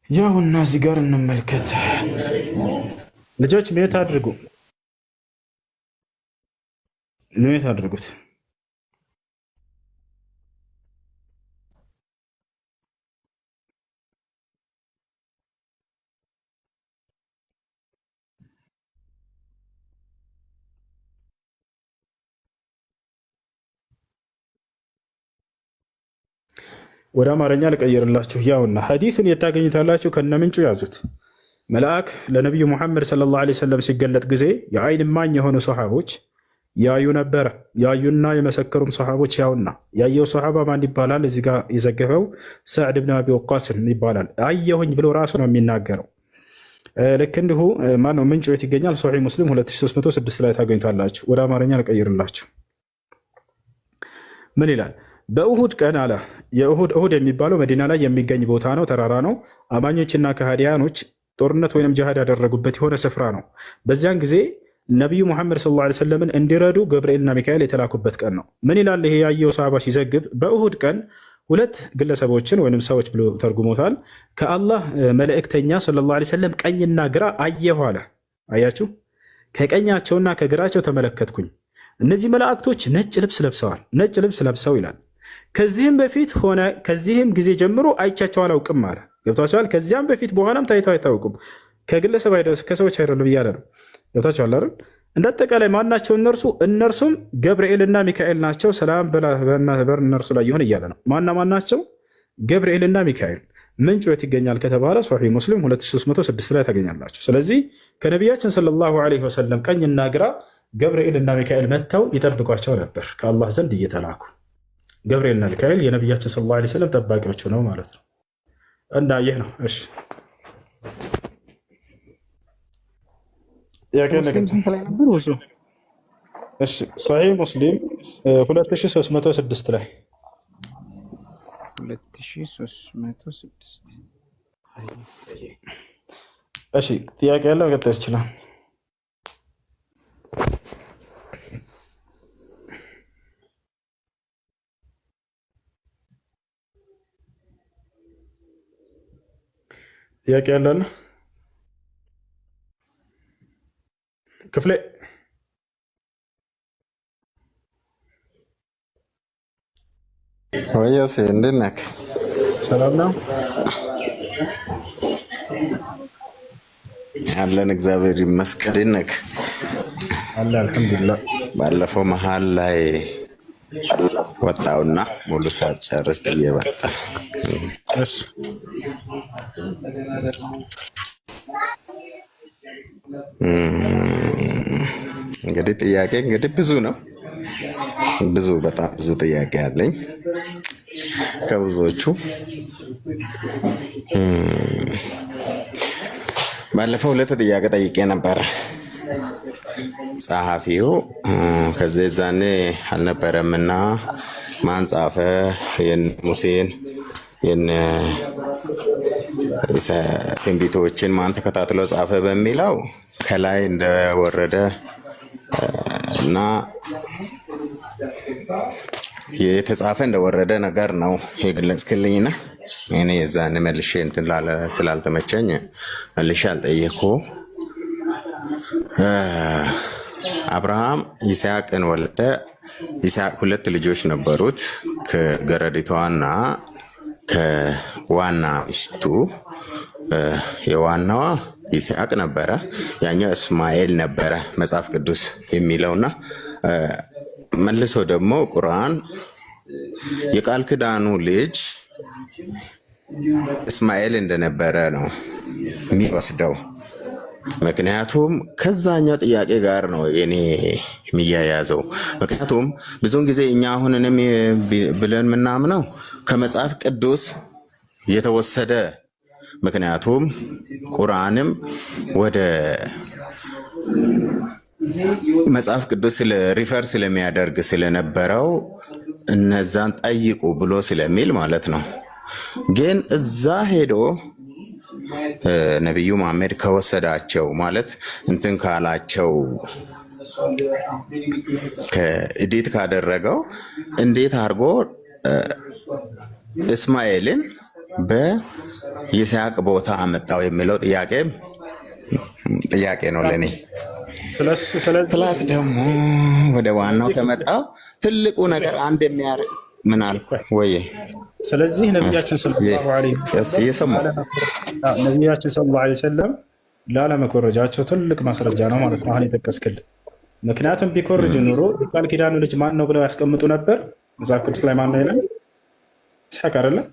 ያውና እዚህ ጋር እንመልከት። ልጆች ሚዩት አድርጉ፣ ሚዩት አድርጉት። ወደ አማርኛ ልቀይርላችሁ። ያውና ሐዲሱን የታገኙታላችሁ ከነምንጩ ያዙት። መልአክ ለነቢዩ ሙሐመድ ሰለላሁ ዐለይሂ ወሰለም ሲገለጥ ጊዜ የዓይን እማኝ የሆኑ ሰሓቦች ያዩ ነበረ። ያዩና የመሰከሩም ሰሓቦች ያውና ያየው ሰሓባ ማን ይባላል? እዚህ ጋር የዘገበው ሰዕድ ብን አቢ ወቃስን ይባላል። አየሁኝ ብሎ ራሱ ነው የሚናገረው። ልክ እንዲሁ ማነው ምንጩ የት ይገኛል? ሶሒህ ሙስሊም 2306 ላይ ታገኙታላችሁ። ወደ አማርኛ ልቀይርላችሁ። ምን ይላል? በእሁድ ቀን አለ። የእሁድ የሚባለው መዲና ላይ የሚገኝ ቦታ ነው፣ ተራራ ነው። አማኞችና ከሃዲያኖች ጦርነት ወይም ጅሃድ ያደረጉበት የሆነ ስፍራ ነው። በዚያን ጊዜ ነቢዩ ሙሐመድ ሰለላሁ ዐለይሂ ወሰለምን እንዲረዱ ገብርኤልና ሚካኤል የተላኩበት ቀን ነው። ምን ይላል ይሄ ያየው ሰሃባ ሲዘግብ፣ በእሁድ ቀን ሁለት ግለሰቦችን ወይም ሰዎች ብሎ ተርጉሞታል። ከአላህ መልእክተኛ ሰለላሁ ዐለይሂ ወሰለም ቀኝና ግራ አየሁ አለ። አያችሁ፣ ከቀኛቸውና ከግራቸው ተመለከትኩኝ። እነዚህ መላእክቶች ነጭ ልብስ ለብሰዋል። ነጭ ልብስ ለብሰው ይላል ከዚህም በፊት ሆነ ከዚህም ጊዜ ጀምሮ አይቻቸው አላውቅም አለ። ገብቷቸዋል። ከዚያም በፊት በኋላም ታይተው አይታወቁም። ከግለሰብ ከሰዎች አይደሉም እያለ ነው። ገብቷቸዋል አይደል? እንደ አጠቃላይ ማናቸው እነርሱ? እነርሱም ገብርኤልና ሚካኤል ናቸው። ሰላም በእነርሱ ላይ ይሁን እያለ ነው። ማን ናቸው? ገብርኤልና ሚካኤል። ምንጩ የት ይገኛል ከተባለ ሶሒህ ሙስሊም 2306 ላይ ታገኛላችሁ። ስለዚህ ከነቢያችን ሰለላሁ ዐለይሂ ወሰለም ቀኝና ግራ ገብርኤልና ሚካኤል መጥተው ይጠብቋቸው ነበር ከአላህ ዘንድ እየተላኩ። ገብርኤልና ሚካኤል የነቢያችን ሰለላሁ ዐለይሂ ወሰለም ጠባቂዎች ነው ማለት ነው። እና ይህ ነው። እሺ ስንት ላይ ነበር? እሺ ሶሒህ ሙስሊም 2306 ላይ 2306 እሺ ጥያቄ ያለው መቀጠል ይችላል። ጥያቄ ያለው ክፍሌ ወይስ እንዴት ነህ? ሰላም ነው አለን፣ እግዚአብሔር ይመስገን። ነክ አለ አልሐምዱሊላህ። ባለፈው መሀል ላይ ወጣውና ሙሉ ሰዓት ጨርስ እየበጣ እሺ እንግዲህ ጥያቄ ብዙ ነው። በጣም ብዙ ጥያቄ አለኝ። ከብዙዎቹ ባለፈው ሁለት ጥያቄ ጠይቄ ነበረ። ጸሐፊው ከዚህ ዛኔ አልነበረምና ማን ጻፈ ሙሴን ትንቢቶችን ማን ተከታትሎ ጻፈ በሚለው ከላይ እንደወረደ እና የተጻፈ እንደወረደ ነገር ነው የገለጽክልኝና እኔ የዛን መልሼ እንትን ስላልተመቸኝ መልሼ አልጠየኩ። አብርሃም ይስሐቅን ወለደ። ይስሐቅ ሁለት ልጆች ነበሩት፣ ከገረዲቷና ከዋና ሚስቱ። የዋናዋ ይስሐቅ ነበረ፣ ያኛው እስማኤል ነበረ መጽሐፍ ቅዱስ የሚለውና መልሶ ደግሞ ቁርአን የቃል ኪዳኑ ልጅ እስማኤል እንደነበረ ነው የሚወስደው። ምክንያቱም ከዛኛው ጥያቄ ጋር ነው እኔ የሚያያዘው። ምክንያቱም ብዙውን ጊዜ እኛ አሁን ብለን ምናምነው ከመጽሐፍ ቅዱስ የተወሰደ፣ ምክንያቱም ቁርአንም ወደ መጽሐፍ ቅዱስ ሪፈር ስለሚያደርግ ስለነበረው እነዛን ጠይቁ ብሎ ስለሚል ማለት ነው። ግን እዛ ሄዶ ነቢዩ መሐመድ ከወሰዳቸው ማለት እንትን ካላቸው ከእዲት ካደረገው እንዴት አድርጎ እስማኤልን በይስሐቅ ቦታ አመጣው የሚለው ጥያቄ ነው ለኔ። ፕላስ ደግሞ ወደ ዋናው ከመጣው ትልቁ ነገር አንድ የሚያርቅ ምን አልኩ ወይ? ስለዚህ ነቢያችን ሰለላሁ ዐለይሂ ወሰለም ላለመኮረጃቸው ትልቅ ማስረጃ ነው ማለት ነው አሁን የጠቀስክልን። ምክንያቱም ቢኮርጅ ኑሮ የቃል ኪዳኑ ልጅ ማን ነው ብለው ያስቀምጡ ነበር። መጽሐፍ ቅዱስ ላይ ማን ነው ይላል? ይስሐቅ አይደለም?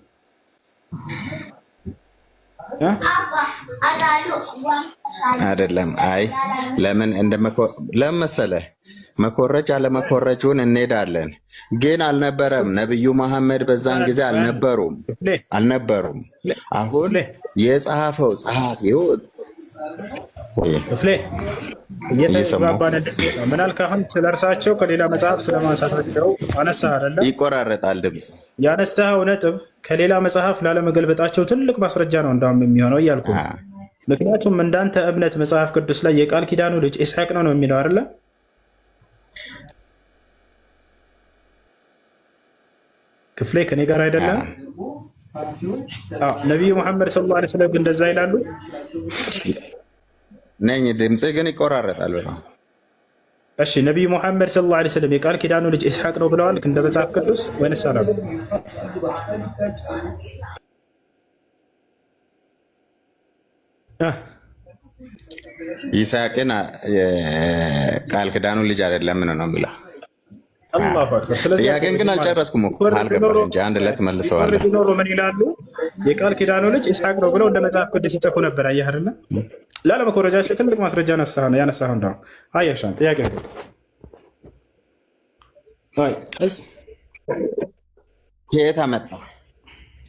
አይደለም። አይ ለምን መሰለህ መኮረጅ አለመኮረጁን እንሄዳለን። ግን አልነበረም። ነብዩ መሐመድ በዛን ጊዜ አልነበሩም። አሁን የጻፈው ጸሐፊው ምን አልክ? አሁን ስለ እርሳቸው ከሌላ መጽሐፍ ስለማንሳታቸው አነሳህ አይደለም? ይቆራረጣል ድምፅ። ያነሳኸው ነጥብ ከሌላ መጽሐፍ ላለመገልበጣቸው ትልቅ ማስረጃ ነው እንዳውም የሚሆነው እያልኩ ምክንያቱም እንዳንተ እምነት መጽሐፍ ቅዱስ ላይ የቃል ኪዳኑ ልጅ ኢስሐቅ ነው የሚለው አይደለ? ክፍሌ ከኔ ጋር አይደለም? ነቢዩ ሙሐመድ ሰለላሁ ዐለይሂ ወሰለም ግን እንደዛ ይላሉ ነኝ። ድምጽ ግን ይቆራረጣል በጣም። እሺ ነቢዩ ሙሐመድ ሰለላሁ ዐለይሂ ወሰለም የቃል ኪዳኑ ልጅ ኢስሐቅ ነው ብለዋል እንደ መጽሐፍ ቅዱስ ወይንስ አላሉ? ይስሐቅን የቃል ኪዳኑ ልጅ አይደለም ነው የሚለው። ጥያቄን ግን አልጨረስኩም እኮ አልገባም እንጂ አንድ ዕለት መልሰዋለሁ። ምን ይላሉ? የቃል ኪዳኑ ልጅ ኢስሐቅ ነው ብለው እንደ መጽሐፍ ቅዱስ ይጽፉ ነበር። አየህ አይደለ? ላለመኮረጃቸው ትልቅ ማስረጃ ያነሳህ እንደው አየሻን ጥያቄ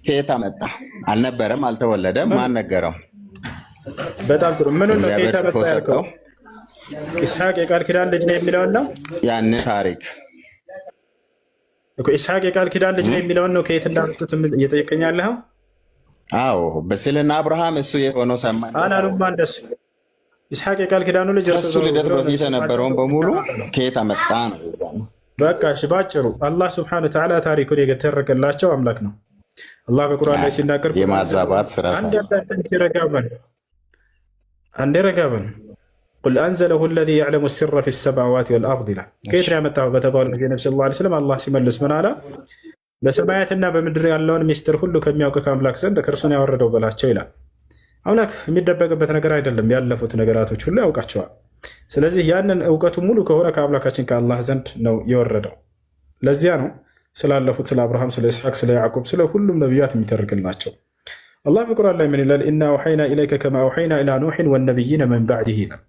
ከየት አመጣ? አልነበረም፣ አልተወለደም። ማን ነገረው? በጣም ጥሩ። ምን ነው ከየት አመጣ ያልከው? ኢስሐቅ የቃል ኪዳን ልጅ ነው የሚለውን ነው ያን ታሪክ እኮ ኢስሐቅ የቃል ኪዳን ልጅ ነው የሚለውን ነው ከየት እንዳመጡት እየጠየቀኝ ያለኸው? አዎ በስልና አብርሃም እሱ የሆነው ሰማይ አላሉማ እንደሱ። ኢስሐቅ የቃል ኪዳኑ ልጅ እሱ ልደት በፊት የነበረውን በሙሉ ከየት አመጣ ነው እዛ ነው። በቃ እሺ፣ ባጭሩ አላህ ሱብሓነሁ ወተዓላ ታሪኩን የተረከላቸው አምላክ ነው። አላህ በቁርአን ላይ ሲናገር የማዛባት ስራ አንዴ ረጋበን ቁል አንዘለሁ አለዚ የዕለሙ ሲረ ፊ ሰማዋት ወልአርድ ይላል። ከየት ነው ያመጣው በተባሉ ጊዜ ነብዩ ሰለላሁ ዐለይሂ ወሰለም አላህ ሲመልስ ምን አለ? በሰማያትና በምድር ያለውን ሚስጥር ሁሉ ከሚያውቅ ከአምላክ ዘንድ ከእርሱን ያወረደው በላቸው ይላል። አምላክ የሚደበቅበት ነገር አይደለም። ያለፉት ነገራቶች ሁሉ ያውቃቸዋል። ስለዚህ ያንን እውቀቱ ሙሉ ከሆነ ከአምላካችን ከአላህ ዘንድ ነው የወረደው። ለዚያ ነው ስላለፉት ስለ አብርሃም፣ ስለ ኢስሐቅ፣ ስለ ያዕቁብ፣ ስለ ሁሉም ነቢያት የሚተርክላቸው። አላህ በቁርአን ላይ ምን ይላል? ኢና አውሐይና ኢለይከ ከማ አውሐይና ኢላ ኑሕን ወነቢይነ ምን ባዕድህ ይላል።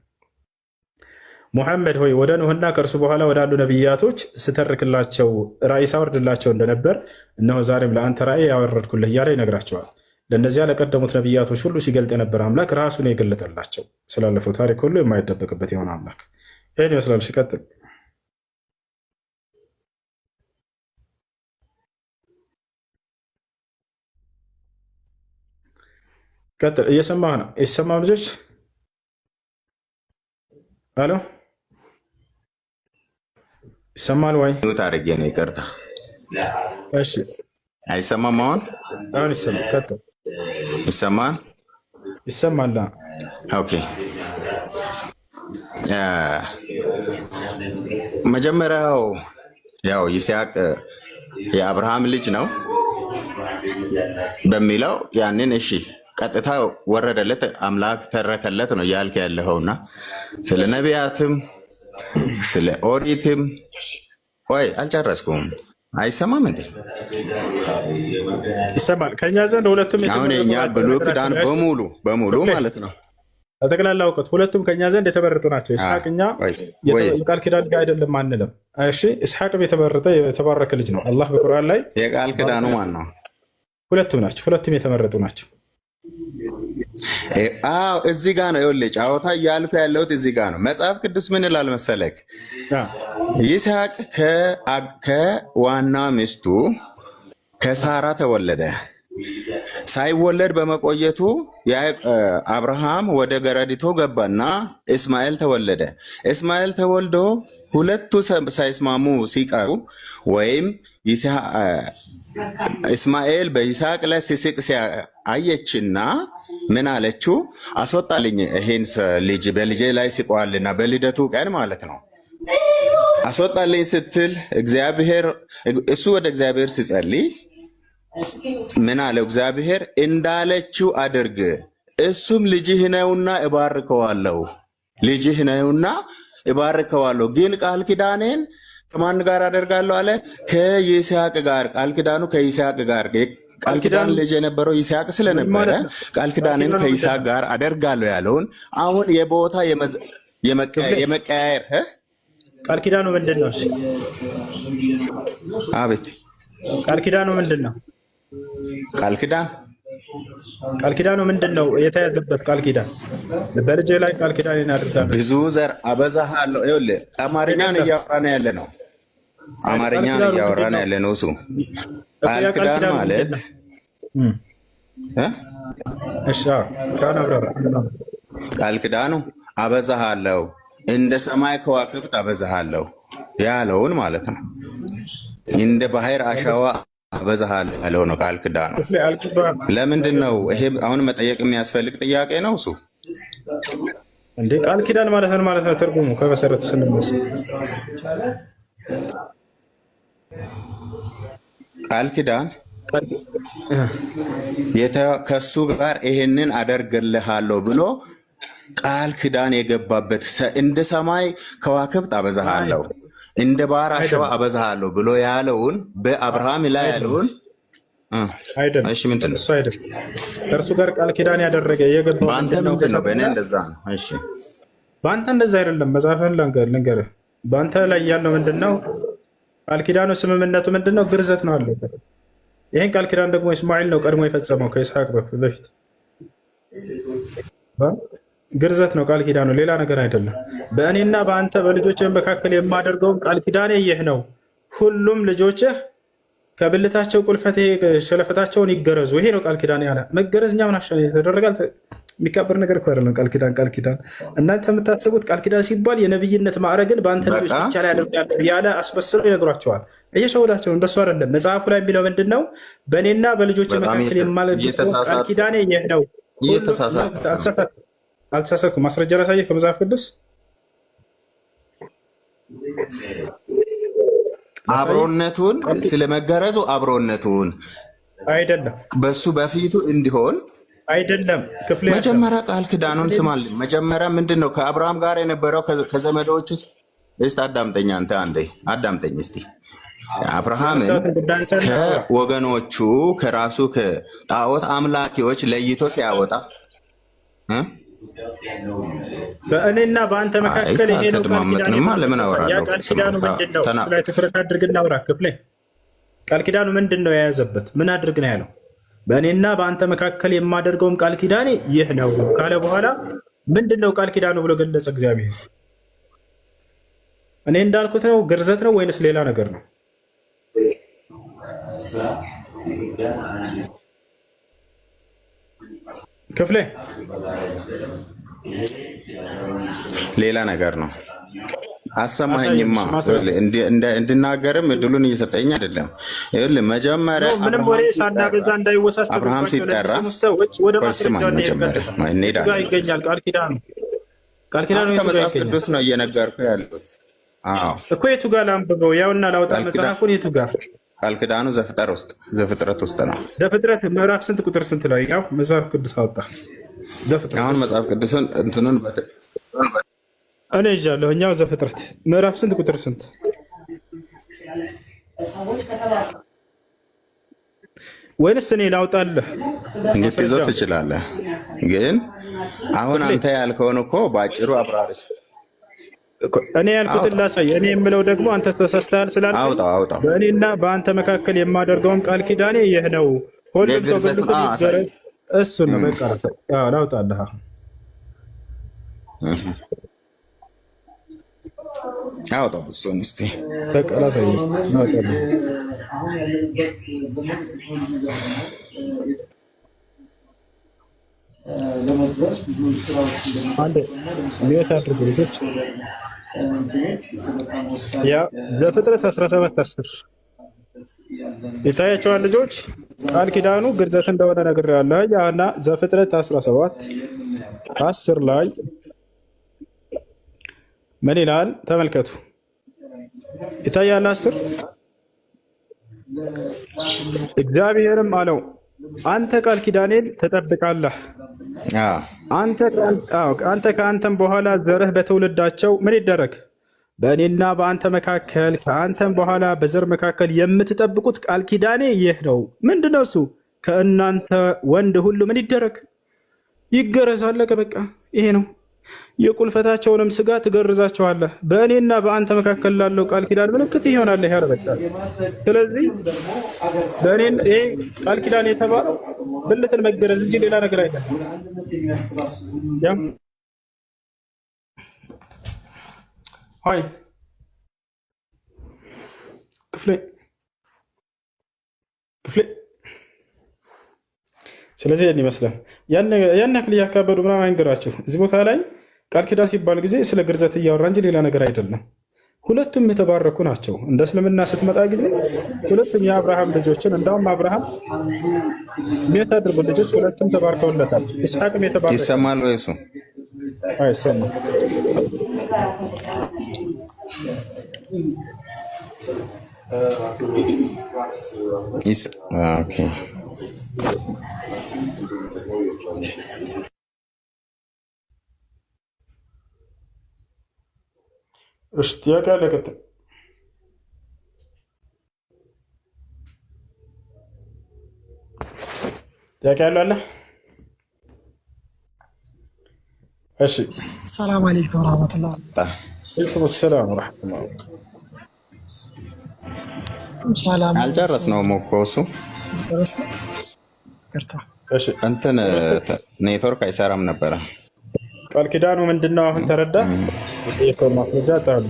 ሙሐመድ ሆይ ወደ ኑህና ከእርሱ በኋላ ወዳሉ ነቢያቶች ስተርክላቸው ራእይ ሳወርድላቸው እንደነበር እነሆ ዛሬም ለአንተ ራእይ ያወረድኩልህ እያለ ይነግራቸዋል። ለእነዚያ ለቀደሙት ነቢያቶች ሁሉ ሲገልጥ የነበረ አምላክ ራሱን የገለጠላቸው ስላለፈው ታሪክ ሁሉ የማይደበቅበት የሆነ አምላክ ይህን ይመስላል። ቀጥል። ቀጥል። እየሰማህ ነው? የተሰማው ልጆች አሎ ይሰማል ወይ? ታርጌ ነው ይቅርታ። እሺ አይሰማም? አሁን ይሰማል። ቀጥል። ይሰማል? ይሰማል። ኦኬ። መጀመሪያው ያው ይስሐቅ የአብርሃም ልጅ ነው በሚለው ያንን እሺ ቀጥታ ወረደለት አምላክ ተረከለት ነው ያልክ ያለኸውና ስለ ነቢያትም ስለ ኦሪትም ወይ አልጨረስኩም። አይሰማም እንዴ? ይሰማል። ከኛ ዘንድ ሁለቱም አሁን የኛ ብሉይ ኪዳን በሙሉ ማለት ነው ጠቅላላ እውቀት ሁለቱም ከኛ ዘንድ የተመረጡ ናቸው። ኢስሐቅ እኛ የቃል ኪዳን ልጅ አይደለም አንልም። እሺ ኢስሐቅም የተመረጠ የተባረከ ልጅ ነው። አላህ በቁርአን ላይ የቃል ኪዳኑ ማን ነው? ሁለቱም ናቸው። ሁለቱም የተመረጡ ናቸው። አዎ እዚህ ጋር ነው ይኸውልህ፣ ጫወታ እያልኩ ያለሁት እዚህ ጋር ነው። መጽሐፍ ቅዱስ ምን ይላል መሰለክ? ይስሐቅ ከዋና ሚስቱ ከሳራ ተወለደ። ሳይወለድ በመቆየቱ አብርሃም ወደ ገረዲቶ ገባና እስማኤል ተወለደ። እስማኤል ተወልዶ ሁለቱ ሳይስማሙ ሲቀሩ ወይም እስማኤል በይስሐቅ ላይ ሲስቅ አየችና ምን አለችው? አስወጣልኝ ይሄን ልጅ በልጄ ላይ ስቋልና በልደቱ ቀን ማለት ነው። አስወጣልኝ ስትል እሱ ወደ እግዚአብሔር ሲጸልይ ምን አለው? እግዚአብሔር እንዳለችው አድርግ፣ እሱም ልጅህ ነውና እባርከዋለሁ፣ ልጅህ ነውና እባርከዋለሁ፣ ግን ቃል ኪዳኔን ከማን ጋር አደርጋለሁ አለ? ከይስሐቅ ጋር። ቃል ኪዳኑ ከይስሐቅ ጋር ቃል ኪዳን ልጅ የነበረው ይስሐቅ ስለነበረ ቃል ኪዳንን ከይስሐቅ ጋር አደርጋለሁ ያለውን አሁን የቦታ የመቀያየር ቃል ኪዳኑ ምንድን ነው? አቤት ቃል ኪዳኑ ምንድን ነው? ቃል ኪዳኑ ምንድን ነው? የተያዘበት ቃል ኪዳን በልጄ ላይ ቃል ኪዳን እናደርጋለን ብዙ ዘር አበዛሃለሁ። ይኸውልህ አማርኛን እያወራን ያለ ነው። አማርኛን እያወራን ያለ ነው። እሱ ቃል ኪዳን ማለት እሺ ካን አብራራ። ቃል ኪዳኑ አበዛሃለሁ እንደ ሰማይ ከዋክብት አበዛሃለሁ ያለውን ማለት ነው። እንደ ባህር አሸዋ አበዛሃለሁ ያለው ነው ቃል ኪዳኑ። ለምንድን ነው ይሄ አሁን መጠየቅ የሚያስፈልግ ጥያቄ ነው እሱ? እንዴ ቃል ኪዳን ማለት ምን ማለት ነው? ትርጉሙ ከመሰረቱ ስንመስ ቃል ኪዳን ከሱ ጋር ይሄንን አደርግልሃለሁ ብሎ ቃል ኪዳን የገባበት እንደ ሰማይ ከዋክብት አበዛሃለሁ እንደ ባህር አሸዋ አበዛሃለሁ ብሎ ያለውን በአብርሃም ላይ ያለውን አይደለም። እሺ ምንድን ነው እሱ? አይደለም ከእርሱ ጋር ቃል ኪዳን ያደረገ የገባው በአንተ ምንድን ነው? በእኔ እንደዛ ነው። እሺ በአንተ እንደዛ አይደለም። መጽሐፍህን ልንገርህ። በአንተ ላይ ያለው ምንድን ነው? ቃል ኪዳኑ ስምምነቱ ምንድን ነው? ግርዘት ነው አለበት። ይህን ቃል ኪዳን ደግሞ እስማኤል ነው ቀድሞ የፈጸመው ከይስሐቅ በፊት። ግርዘት ነው ቃል ኪዳኑ፣ ሌላ ነገር አይደለም። በእኔና በአንተ በልጆችህ መካከል የማደርገውን ቃል ኪዳኔ ይህ ነው፣ ሁሉም ልጆችህ ከብልታቸው ቁልፈቴ ሸለፈታቸውን ይገረዙ። ይሄ ነው ቃል ኪዳን ያለ። መገረዝ እኛ ምን ተደረጋል? የሚካበር ነገር እኮ አይደለም። ቃል ኪዳን እናንተ የምታስቡት ቃል ኪዳን ሲባል የነብይነት ማዕረግን በአንተ ልጆች ብቻ ላይ ያደርጋል ያለ አስመስለው ይነግሯቸዋል። እየሸወዳቸው እንደሱ አይደለም። መጽሐፉ ላይ የሚለው ምንድን ነው? በእኔና በልጆች መካከል የማደርገውን ቃል ኪዳኔ ይህ ነው። አልተሳሳትኩም። ማስረጃ ላሳየህ ከመጽሐፍ ቅዱስ። አብሮነቱን ስለመገረዙ አብሮነቱን አይደለም በሱ በፊቱ እንዲሆን አይደለም። ክፍሌ መጀመሪያ ቃል ኪዳኑን ስማልኝ። መጀመሪያ ምንድን ነው ከአብርሃም ጋር የነበረው ከዘመዶች ውስጥ እስቲ አዳምጠኝ። አንተ አንዴ አዳምጠኝ እስቲ። አብርሃምን ከወገኖቹ ከራሱ ከጣዖት አምላኪዎች ለይቶ ሲያወጣ በእኔና በአንተ መካከል ይሄ ነው ለምን አወራለሁ? ቃል ኪዳኑ ምንድን ነው? እሱ ላይ ትኩረት አድርግና አውራ። ክፍሌ ቃል ኪዳኑ ምንድን ነው የያዘበት? ምን አድርግ ነው ያለው? በእኔና በአንተ መካከል የማደርገውም ቃል ኪዳኔ ይህ ነው ካለ በኋላ ምንድን ነው ቃል ኪዳኑ ብሎ ገለጸ እግዚአብሔር። እኔ እንዳልኩት ነው ግርዘት ነው ወይንስ ሌላ ነገር ነው? ክፍሌ ሌላ ነገር ነው። አሰማኝማ እንድናገርም እድሉን እየሰጠኝ አይደለም። መጀመሪያ አብርሃም ሲጠራ ከመጽሐፍ ቅዱስ ነው እየነገርኩ ያሉት እኮ። የቱ ጋር ላንብበው? ያውና ላውጣ መጽሐፉን። የቱ ጋር? ቃል ኪዳኑ ዘፍጥረት ውስጥ ነው። ዘፍጥረት ምዕራፍ ስንት ቁጥር ስንት ላይ? ያው መጽሐፍ ቅዱስ አወጣ። አሁን መጽሐፍ ቅዱስን እንትኑን እኔ ይዣለሁ። እኛው ዘፍጥረት ምዕራፍ ስንት ቁጥር ስንት? ወይንስ እኔ ላውጣልህ? እንድትይዘው ትችላለህ፣ ግን አሁን አንተ ያልከውን እኮ በአጭሩ አብራርች። እኔ ያልኩትን ላሳይ። እኔ የምለው ደግሞ አንተ ተሳስተሃል ስላልከኝ በእኔና በአንተ መካከል የማደርገውን ቃል ኪዳኔ ይህ ነው፣ ሁሉም ሰው ብልቱ ይገረዝ። እሱን ነው በቃ ላውጣልህ። አውጣው እሱን እስኪ በቃ ላሳየህ። አንዴ ሚወት አድርጉ ልጆች። ያ ዘፍጥረት 17:10 ይታያቸዋል ልጆች። ቃል ኪዳኑ ግርዘት እንደሆነ ነግሬሃለሁ። ያና ዘፍጥረት 17:10 ላይ ምን ይላል ተመልከቱ። ይታያል 10 እግዚአብሔርም አለው አንተ ቃል ኪዳኔን ትጠብቃለህ። አንተ ከአንተም በኋላ ዘርህ በትውልዳቸው ምን ይደረግ? በእኔና በአንተ መካከል ከአንተም በኋላ በዘር መካከል የምትጠብቁት ቃል ኪዳኔ ይህ ነው። ምንድነው እሱ? ከእናንተ ወንድ ሁሉ ምን ይደረግ? ይገረዝ። አለቀ በቃ ይሄ ነው። የቁልፈታቸውንም ስጋ ትገርዛቸዋለህ። በእኔና በአንተ መካከል ላለው ቃል ኪዳን ምልክት ይሆናል። ይሄ በቃ ስለዚህ ይሄ ቃል ኪዳን የተባለው ብልትን መገረዝ እንጂ ሌላ ነገር አይደለም። ሀይ ክፍሌ ስለዚህ ያን ይመስላል። ያን ያክል እያካበዱ ምናምን አይንገራችሁ። እዚህ ቦታ ላይ ቃል ኪዳን ሲባል ጊዜ ስለ ግርዘት እያወራ እንጂ ሌላ ነገር አይደለም። ሁለቱም የተባረኩ ናቸው። እንደ እስልምና ስትመጣ ጊዜ ሁለቱም የአብርሃም ልጆችን እንዳውም አብርሃም የሚያታድርጉ ልጆች ሁለቱም ተባርከውለታል። ኢስሐቅም የተባረከ ይሰማል ወይ እሱ? አይሰማም። ኦኬ እሺ ጥያቄ አለ? ቀጥል። ጥያቄ አለ? እሺ ሰላም አለይኩም ወራህመቱላህ። ወአለይኩም ሰላም ወራህመቱላህ። ሰላም አልጨረስነውም እኮ እሱ እሺ እንትን ኔትወርክ አይሰራም ነበረ። ቃል ኪዳኑ ምንድነው? አሁን ተረዳ? ማስረጃ ታሉ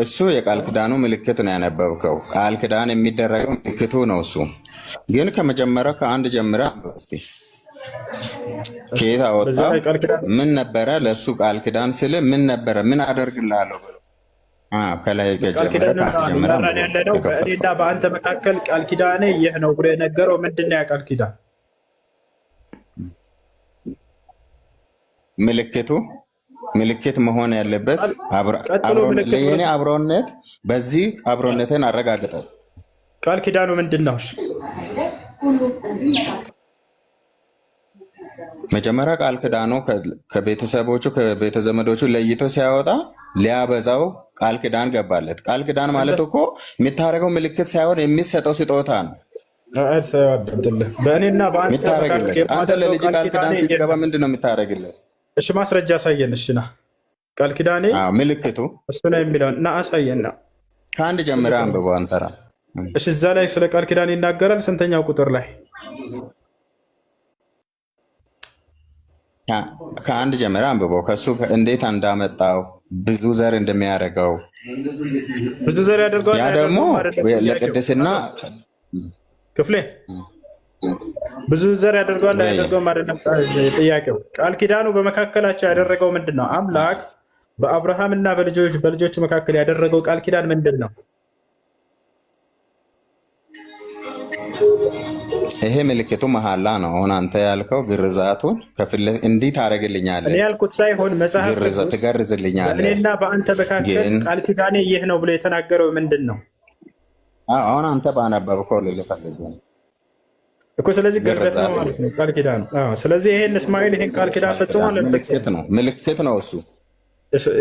እሱ የቃል ኪዳኑ ምልክት ነው ያነበብከው። ቃል ኪዳን የሚደረገው ምልክቱ ነው። እሱ ግን ከመጀመሪያው ከአንድ ጀምረ እስቲ ከየት አወጣው? ምን ነበረ ለእሱ ቃል ኪዳን ስለ ምን ነበረ? ምን አደርግልሃለሁ ብሎ ከላይ ጀምረ ያለነው በእኔና በአንተ መካከል ቃል ኪዳኔ ይህ ነው ብሎ የነገረው ምንድነው? ያ ቃል ኪዳን ምልክቱ ምልክት መሆን ያለበት ለየኔ አብሮነት፣ በዚህ አብሮነትን አረጋግጠ። ቃል ኪዳኑ ምንድን ነው? መጀመሪያ ቃል ኪዳኑ ከቤተሰቦቹ ከቤተዘመዶቹ ለይቶ ሲያወጣ ሊያበዛው ቃል ኪዳን ገባለት። ቃል ኪዳን ማለት እኮ የምታደርገው ምልክት ሳይሆን የሚሰጠው ስጦታ ነው። በእኔና በአንተ አንተ ለልጅ ቃል ኪዳን ሲገባ ምንድን ነው የምታደርግለት? እሺ ማስረጃ አሳየን። እሺ ና ቃል ኪዳኔ ምልክቱ እሱ ነው የሚለውን እና አሳየና ከአንድ ጀምረህ አንብበው አንተራ። እሺ እዛ ላይ ስለ ቃል ኪዳን ይናገራል። ስንተኛው ቁጥር ላይ? ከአንድ ጀምረህ አንብበው። ከሱ እንዴት እንዳመጣው ብዙ ዘር እንደሚያደርገው ብዙ ዘር ያደርገዋል። ያ ደግሞ ለቅድስና ክፍሌ ብዙ ዘር ያደርገዋል አያደርገውም አይደለም ጥያቄው። ቃል ኪዳኑ በመካከላቸው ያደረገው ምንድን ነው? አምላክ በአብርሃምና በልጆቹ መካከል ያደረገው ቃል ኪዳን ምንድን ነው? ይሄ ምልክቱ መሐላ ነው። አሁን አንተ ያልከው ግርዛቱን ከፍለ እንዲህ ታደርግልኛለህ እኔ ያልኩት ሳይሆን መጽሐፍ ትገርዝልኛለህ። እኔና በአንተ መካከል ቃል ኪዳኔ ይህ ነው ብሎ የተናገረው ምንድን ነው? አሁን አንተ ባነበብከው ልፈልግ እኮ ስለዚህ ግርዘት ነው ማለት ነው ቃል ኪዳኑ። ስለዚህ ይሄን እስማኤል ይሄን ቃል ኪዳን ፈጽሟል አልፈጸመም? ምልክት ነው እሱ።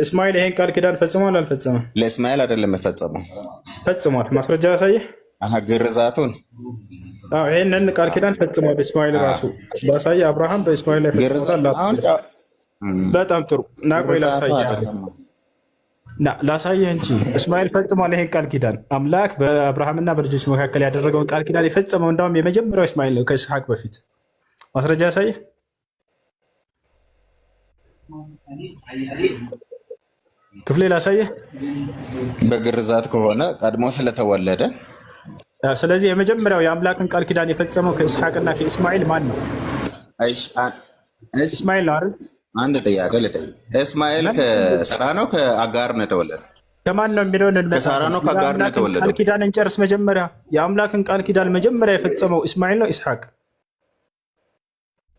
እስማኤል ይሄን ቃል ኪዳን ፈጽሟል አልፈጸመም? ለእስማኤል አይደለም የፈጸመው፣ ፈጽሟል። ማስረጃ ያሳየህ። ግርዛቱን ይሄንን ቃል ኪዳን ፈጽሟል እስማኤል ራሱ ባሳየህ። አብርሃም በእስማኤል ላይ ፈጽሟል። በጣም ጥሩ ና ቆይ ላሳየህ እንጂ እስማኤል ፈጽሟል ይሄን ቃል ኪዳን። አምላክ በአብርሃምና በልጆች መካከል ያደረገውን ቃል ኪዳን የፈጸመው እንዳውም የመጀመሪያው እስማኤል ነው ከኢስሐቅ በፊት። ማስረጃ ያሳየህ። ክፍሌ ላሳየህ። በግርዛት ከሆነ ቀድሞ ስለተወለደ፣ ስለዚህ የመጀመሪያው የአምላክን ቃል ኪዳን የፈጸመው ከኢስሐቅና ከእስማኤል ማን ነው? እስማኤል ነው አይደል? አንድ ጥያቄ ልጠይቅ። እስማኤል ከሳራ ነው ከአጋር ነው የተወለደ? ከማን ነው የሚለውን ከሳራ ነው ከአጋር ነው የተወለደው? ቃል ኪዳን እንጨርስ። መጀመሪያ የአምላክን ቃል ኪዳን መጀመሪያ የፈጸመው እስማኤል ነው ኢስሐቅ?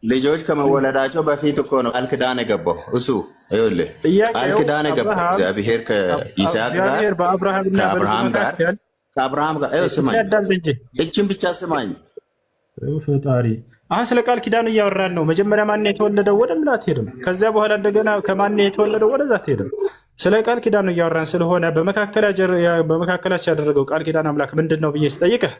ልጆች ከመወለዳቸው በፊት እኮ ነው ቃል ኪዳን የገባው እሱ። ይኸውልህ ቃል ኪዳን የገባው እግዚአብሔር ከይስሐቅ ጋር ከአብርሃም ጋር ስማኝ፣ እችን ብቻ ስማኝ ፈጣሪ። አሁን ስለ ቃል ኪዳን እያወራን ነው። መጀመሪያ ማን የተወለደው ወደ ምላ አትሄድም። ከዚያ በኋላ እንደገና ከማን የተወለደው ወደዛ አትሄድም። ስለ ቃል ኪዳን እያወራን ስለሆነ በመካከላቸው ያደረገው ቃል ኪዳን አምላክ ምንድን ነው ብዬ ስጠይቅህ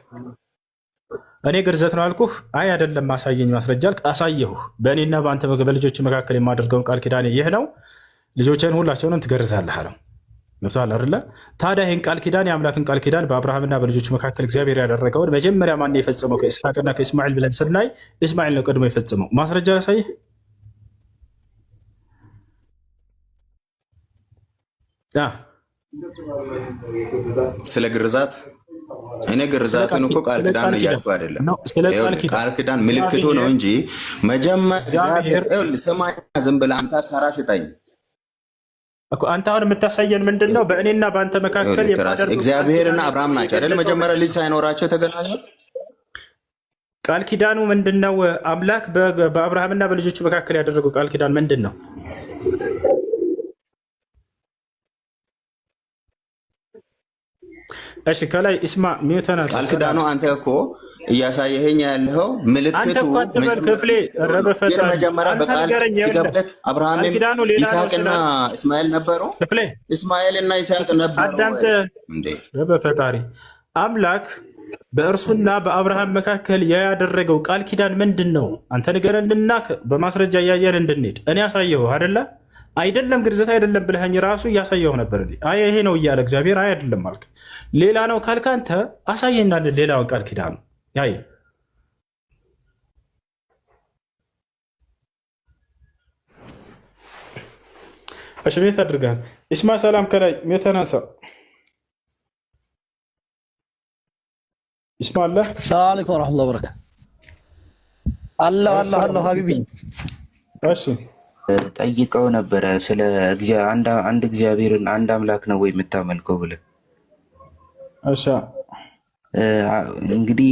እኔ ግርዘት ነው አልኩህ። አይ አይደለም አሳየኝ ማስረጃ አልክ። አሳየሁህ። በእኔና በአንተ በልጆች መካከል የማደርገውን ቃል ኪዳን ይህ ነው፣ ልጆችን ሁላቸውንም ትገርዛለህ አለው። ገብቶሃል አይደለ? ታዲያ ይህን ቃል ኪዳን የአምላክን ቃል ኪዳን በአብርሃምና በልጆቹ መካከል እግዚአብሔር ያደረገውን መጀመሪያ ማን የፈጸመው ከኢስሐቅና ከእስማኤል ብለን ስናይ እስማኤል ነው ቀድሞ የፈጸመው። ማስረጃ ላሳየህ። ስለ ግርዛት እኔ ግርዛቱን እኮ ቃል ኪዳን ነው እያልኩ አይደለም። ቃል ኪዳን ምልክቱ ነው እንጂ መጀመሪያ ስማኝ፣ ዝም ብለህ አንተ ተራ ስጠኝ። አንተ አሁን የምታሳየን ምንድን ነው? በእኔና በአንተ መካከል እግዚአብሔርና አብርሃም ናቸው አይደል? መጀመሪያ ልጅ ሳይኖራቸው የተገናኙት። ቃል ኪዳኑ ምንድን ነው? አምላክ በአብርሃምና በልጆቹ መካከል ያደረገው ቃል ኪዳን ምንድን ነው? እሺ ከላይ ኢስማ ሚውተናስ ቃል ኪዳኑ አንተ እኮ እያሳየኸኝ ያለው ምልክቱ ክፍሌ መጀመሪያ በቃል ሲገበት አብርሃምም ይስሐቅና እስማኤል ነበሩ። እስማኤልና ይስሐቅ ነበሩ እንዴ? በፈጣሪ አምላክ በእርሱና በአብርሃም መካከል ያደረገው ቃል ኪዳን ምንድን ነው? አንተ ንገረንና በማስረጃ እያየን እንድንሄድ። እኔ ያሳየው አይደለ? አይደለም ግርዘት አይደለም ብለኸኝ ራሱ እያሳየው ነበር። አይ ይሄ ነው እያለ እግዚአብሔር አይ አይደለም አልክ። ሌላ ነው ካልክ አንተ አሳየና ሌላውን ቃል ኪዳኑ አይ እሺ ቤት አድርጋል። ኢስማ ሰላም ከላይ ሜተናሳ ኢስማ አለ። ሰላም አለይኩም ወራህመቱላሂ ወበረካቱ። አላህ ሀቢቢ እሺ ጠይቀው ነበረ ስለ አንድ እግዚአብሔርን አንድ አምላክ ነው ወይ የምታመልከው ብለህ። እሺ እንግዲህ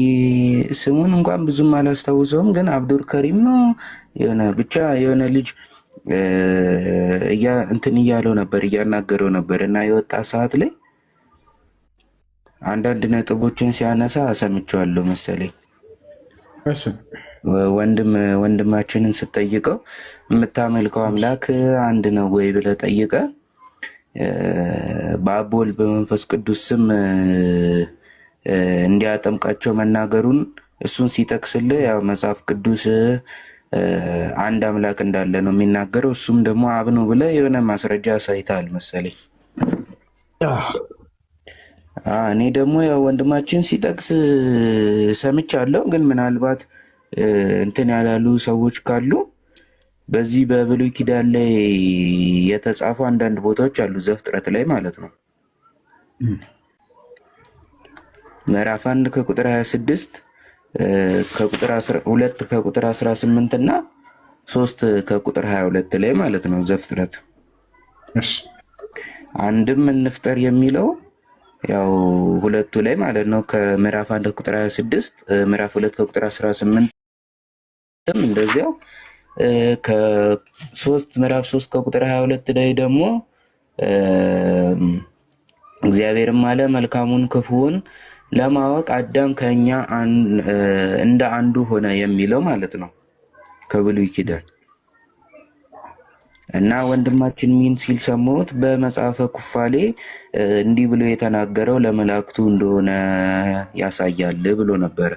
ስሙን እንኳን ብዙም አላስታውሰውም፣ ግን አብዱል ከሪም ነው የሆነ ብቻ የሆነ ልጅ እንትን እያለው ነበር እያናገረው ነበር እና የወጣ ሰዓት ላይ አንዳንድ ነጥቦችን ሲያነሳ ሰምቼዋለሁ መሰለኝ። እሺ ወንድማችንን ስጠይቀው የምታመልከው አምላክ አንድ ነው ወይ ብለህ ጠይቀህ በአብ በወልድ በመንፈስ ቅዱስ ስም እንዲያጠምቃቸው መናገሩን እሱን ሲጠቅስልህ ያው መጽሐፍ ቅዱስ አንድ አምላክ እንዳለ ነው የሚናገረው። እሱም ደግሞ አብ ነው ብለህ የሆነ ማስረጃ አሳይተሃል መሰለኝ። እኔ ደግሞ ያው ወንድማችን ሲጠቅስ ሰምቻለሁ፣ ግን ምናልባት እንትን ያላሉ ሰዎች ካሉ በዚህ በብሉይ ኪዳን ላይ የተጻፉ አንዳንድ ቦታዎች አሉ፣ ዘፍጥረት ላይ ማለት ነው። ምዕራፍ 1 ከቁጥር 26 ከቁጥር 2 ከቁጥር 18 እና 3 ከቁጥር 22 ላይ ማለት ነው ዘፍጥረት። አንድም እንፍጠር የሚለው ያው ሁለቱ ላይ ማለት ነው። ከምዕራፍ 1 ከቁጥር 26 ምዕራፍ 2 ከቁጥር 18 እንደዚያው ምዕራፍ 3 ከቁጥር 22 ላይ ደግሞ እግዚአብሔርም አለ መልካሙን ክፉውን ለማወቅ አዳም ከኛ እንደ አንዱ ሆነ የሚለው ማለት ነው ከብሉይ ኪዳን። እና ወንድማችን ሚን ሲል ሰማሁት በመጽሐፈ ኩፋሌ እንዲህ ብሎ የተናገረው ለመላእክቱ እንደሆነ ያሳያል ብሎ ነበረ።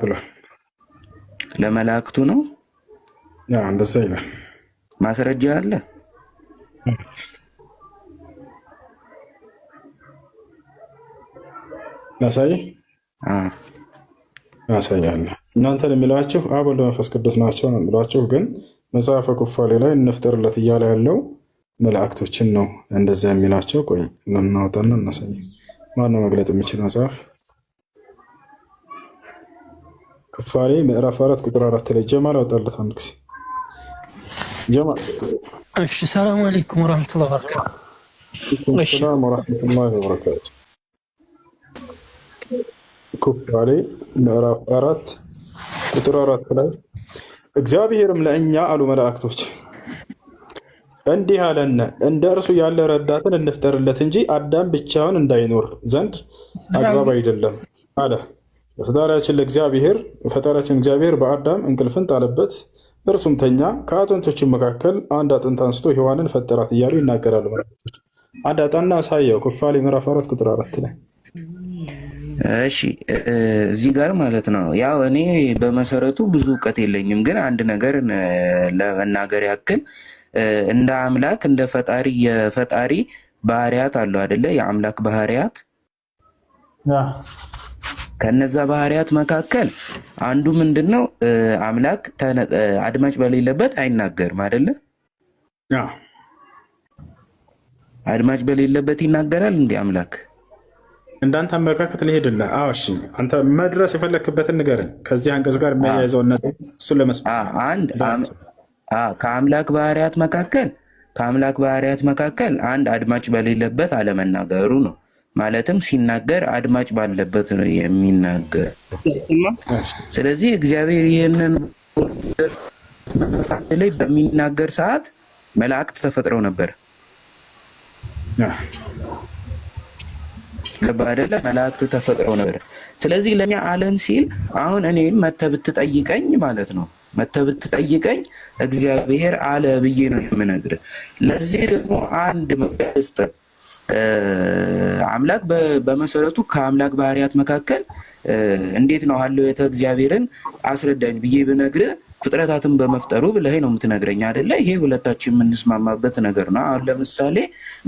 ብሎ ለመላእክቱ ነው እንደዛ ይላል። ማስረጃ አለ? ያሳያል። እናንተን የሚሏችሁ አብ ወልድ መንፈስ ቅዱስ ናቸው ነው የሚሏችሁ፣ ግን መጽሐፈ ኩፋሌ ላይ እንፍጠርለት እያለ ያለው መላእክቶችን ነው እንደዛ የሚላቸው። ቆይ እናውጣና እናሳይ። ማነው መግለጥ የሚችል መጽሐፍ? ኩፋሌ ምዕራፍ 4 ቁጥር 4 ላይ ጀማል አወጣለት አንድ ጊዜ። ጀማል እሺ። ሰላም አለይኩም ወራህመቱላሂ ወበረካቱ። ሰላም ወራህመቱላሂ ወበረካቱ። ኩፋሌ ምዕራፍ 4 ቁጥር 4 ላይ እግዚአብሔርም ለእኛ አሉ መላእክቶች እንዲህ አለን፣ እንደ እርሱ ያለ ረዳትን እንፍጠርለት እንጂ አዳም ብቻውን እንዳይኖር ዘንድ አግባብ አይደለም አለ። ፈጣሪያችን እግዚአብሔር በአዳም እንቅልፍን ጣለበት፣ እርሱም ተኛ። ከአጥንቶቹ መካከል አንድ አጥንት አንስቶ ሔዋንን ፈጠራት እያሉ ይናገራሉ መላእክቶች። አንድ አጣና አሳየው። ኩፋሌ ምዕራፍ 4 ቁጥር 4 ላይ እሺ እዚህ ጋር ማለት ነው። ያው እኔ በመሰረቱ ብዙ እውቀት የለኝም፣ ግን አንድ ነገር ለመናገር ያክል እንደ አምላክ እንደ ፈጣሪ የፈጣሪ ባህሪያት አሉ አይደለ? የአምላክ ባህሪያት። ከነዛ ባህሪያት መካከል አንዱ ምንድነው? አምላክ አድማጭ በሌለበት አይናገርም አይደለ? አድማጭ በሌለበት ይናገራል እንዴ አምላክ? እንዳንተ አመለካከት ልሄድልህ። አዎ እሺ፣ አንተ መድረስ የፈለክበትን ንገረኝ። ከዚህ አንቀጽ ጋር የሚያያዘውን ነገር እሱን ለመስማት ከአምላክ ባህሪያት መካከል አንድ አድማጭ በሌለበት አለመናገሩ ነው። ማለትም ሲናገር አድማጭ ባለበት ነው የሚናገር። ስለዚህ እግዚአብሔር ይህንን ላይ በሚናገር ሰዓት መላእክት ተፈጥረው ነበር ባደለ መላእክት ተፈጥረው ነበር። ስለዚህ ለኛ ዓለም ሲል አሁን እኔም መተህ ብትጠይቀኝ ማለት ነው መተህ ብትጠይቀኝ እግዚአብሔር አለ ብዬ ነው የምነግርህ። ለዚህ ደግሞ አንድ መስጠት አምላክ በመሰረቱ ከአምላክ ባህሪያት መካከል እንዴት ነው ሀልወተ እግዚአብሔርን አስረዳኝ ብዬ ብነግርህ ፍጥረታትን በመፍጠሩ ብለህ ነው የምትነግረኝ አይደለ? ይሄ ሁለታችን የምንስማማበት ነገር ነው። አሁን ለምሳሌ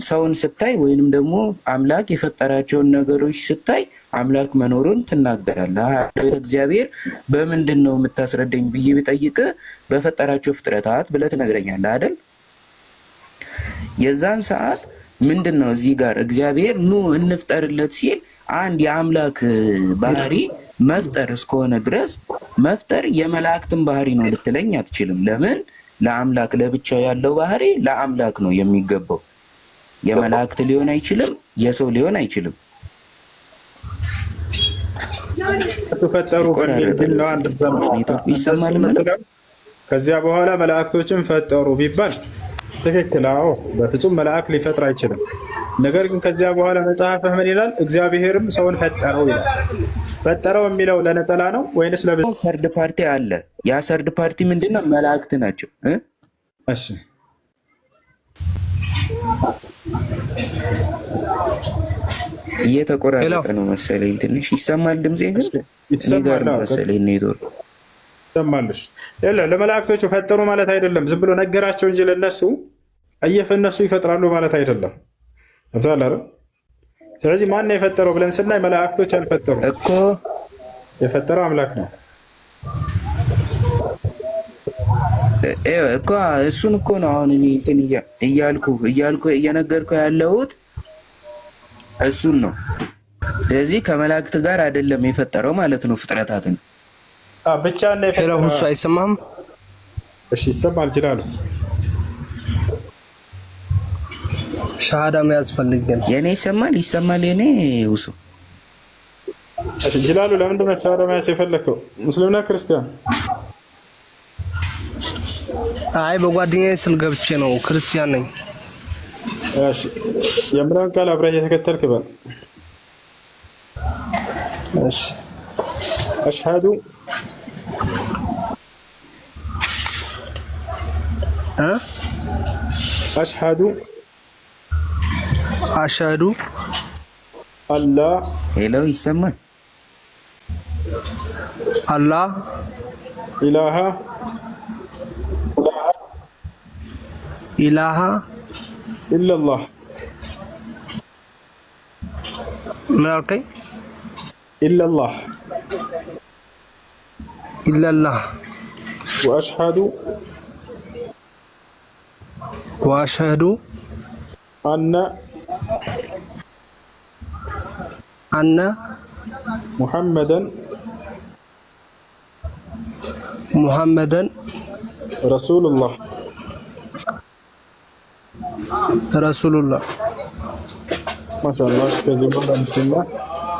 ሰውን ስታይ ወይንም ደግሞ አምላክ የፈጠራቸውን ነገሮች ስታይ አምላክ መኖሩን ትናገራለህ። ሀልወተ እግዚአብሔር በምንድን ነው የምታስረዳኝ ብዬ ብጠይቅህ በፈጠራቸው ፍጥረታት ብለህ ትነግረኛለህ አይደል? የዛን ሰዓት ምንድን ነው እዚህ ጋር እግዚአብሔር ኑ እንፍጠርለት ሲል አንድ የአምላክ ባህሪ መፍጠር እስከሆነ ድረስ መፍጠር የመላእክትን ባህሪ ነው ልትለኝ አትችልም። ለምን? ለአምላክ ለብቻ ያለው ባህሪ ለአምላክ ነው የሚገባው። የመላእክት ሊሆን አይችልም፣ የሰው ሊሆን አይችልም። ተፈጠሩ በሚል ነው አንድ ይሰማል። ከዚያ በኋላ መላእክቶችን ፈጠሩ ቢባል ትክክል። አዎ በፍጹም መልአክ ሊፈጥር አይችልም። ነገር ግን ከዚያ በኋላ መጽሐፍህ ምን ይላል? እግዚአብሔርም ሰውን ፈጠረው ይላል። ፈጠረው የሚለው ለነጠላ ነው ወይንስ ለብዙ? ሰርድ ፓርቲ አለ። ያ ሰርድ ፓርቲ ምንድነው? መላእክት ናቸው። እሺ እየተቆራረጠ ነው መሰለኝ ትንሽ ይሰማል ድምጼ ግን ይሰማል መሰለኝ ኔትወርክ ይሰማልሽ። ለመላእክቶቹ ፈጠሩ ማለት አይደለም፣ ዝም ብሎ ነገራቸው እንጂ ለነሱ እነሱ ይፈጥራሉ ማለት አይደለም። ስለዚህ ማን ነው የፈጠረው ብለን ስናይ መላእክቶች አልፈጠሩ እኮ፣ የፈጠረው አምላክ ነው እኮ። እሱን እኮ ነው አሁን እኔ እንትን እያልኩ እየነገርኩ ያለሁት እሱን ነው። ስለዚህ ከመላእክት ጋር አይደለም የፈጠረው ማለት ነው ፍጥረታትን ብቻ ነው የፈጠረው። ሁሱ አይሰማም? እሺ ይሰማል ይችላል። ሻሃዳ መያዝ ፈልገን የኔ ይሰማል የኔ ሁሱ ይችላሉ። ለምንድን ነው ሻሃዳ መያዝ የፈለከው? ሙስሊምና ክርስቲያን? አይ በጓደኛዬ ስል ገብቼ ነው፣ ክርስቲያን ነኝ። እሺ የምራን ቃል አብረህ እየተከተልክ በል። እሺ አሽሃዱ አሽሃዱ አላ ሄሎ ይሰማል። አላህ ኢላሃ ኢላላህ ምን አልከኝ? ኢላላህ ወአሽሃዱ አነ ሙሐመደን ረሱሉላህ ማሻአላህ። ከዚህ በኋላ ሙስሊም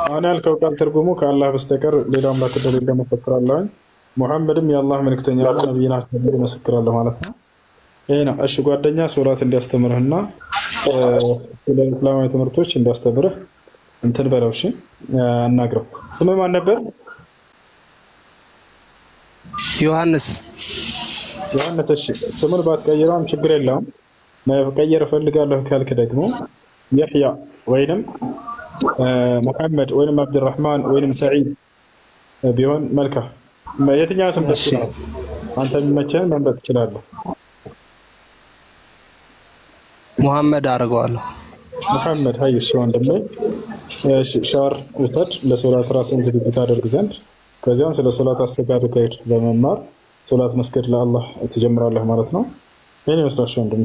አሁን ያልከው ቃል ትርጉሙ ከአላህ በስተቀር ሌላ አምላክ እንደሌለ መሰክራለሁ፣ ሙሐመድም የአላህ መልእክተኛ ነብይ ናቸው ብዬ መሰክራለሁ ማለት ነው። ይሄ ነው። እሺ ጓደኛ ሶላት እንዲያስተምርህና ስለ እስላማዊ ትምህርቶች እንዲያስተምርህ እንትን በለው። እሺ አናግረው። ስምህ ማን ነበር? ዮሐንስ። እሺ ስሙን ባትቀይረውም ችግር የለውም። መቀየር እፈልጋለሁ ካልክ ደግሞ የሕያ ወይንም ሙሐመድ ወይንም አብድራህማን ወይንም ሰዒድ ቢሆን መልካም። የትኛው ስም ደስ ይላል? አንተ የሚመችህን መምረጥ ትችላለህ። ሙሐመድ አድርገዋለሁ። ሙሐመድ ሀይ። እሺ ወንድሜ ሻር ውሰድ፣ ለሶላት ራስን ዝግጅት አደርግ ዘንድ ከዚያም ስለ ሶላት አሰጋድ ከሄድ በመማር ሶላት መስገድ ለአላህ ትጀምራለህ ማለት ነው። ይህን ይመስላል ወንድሜ።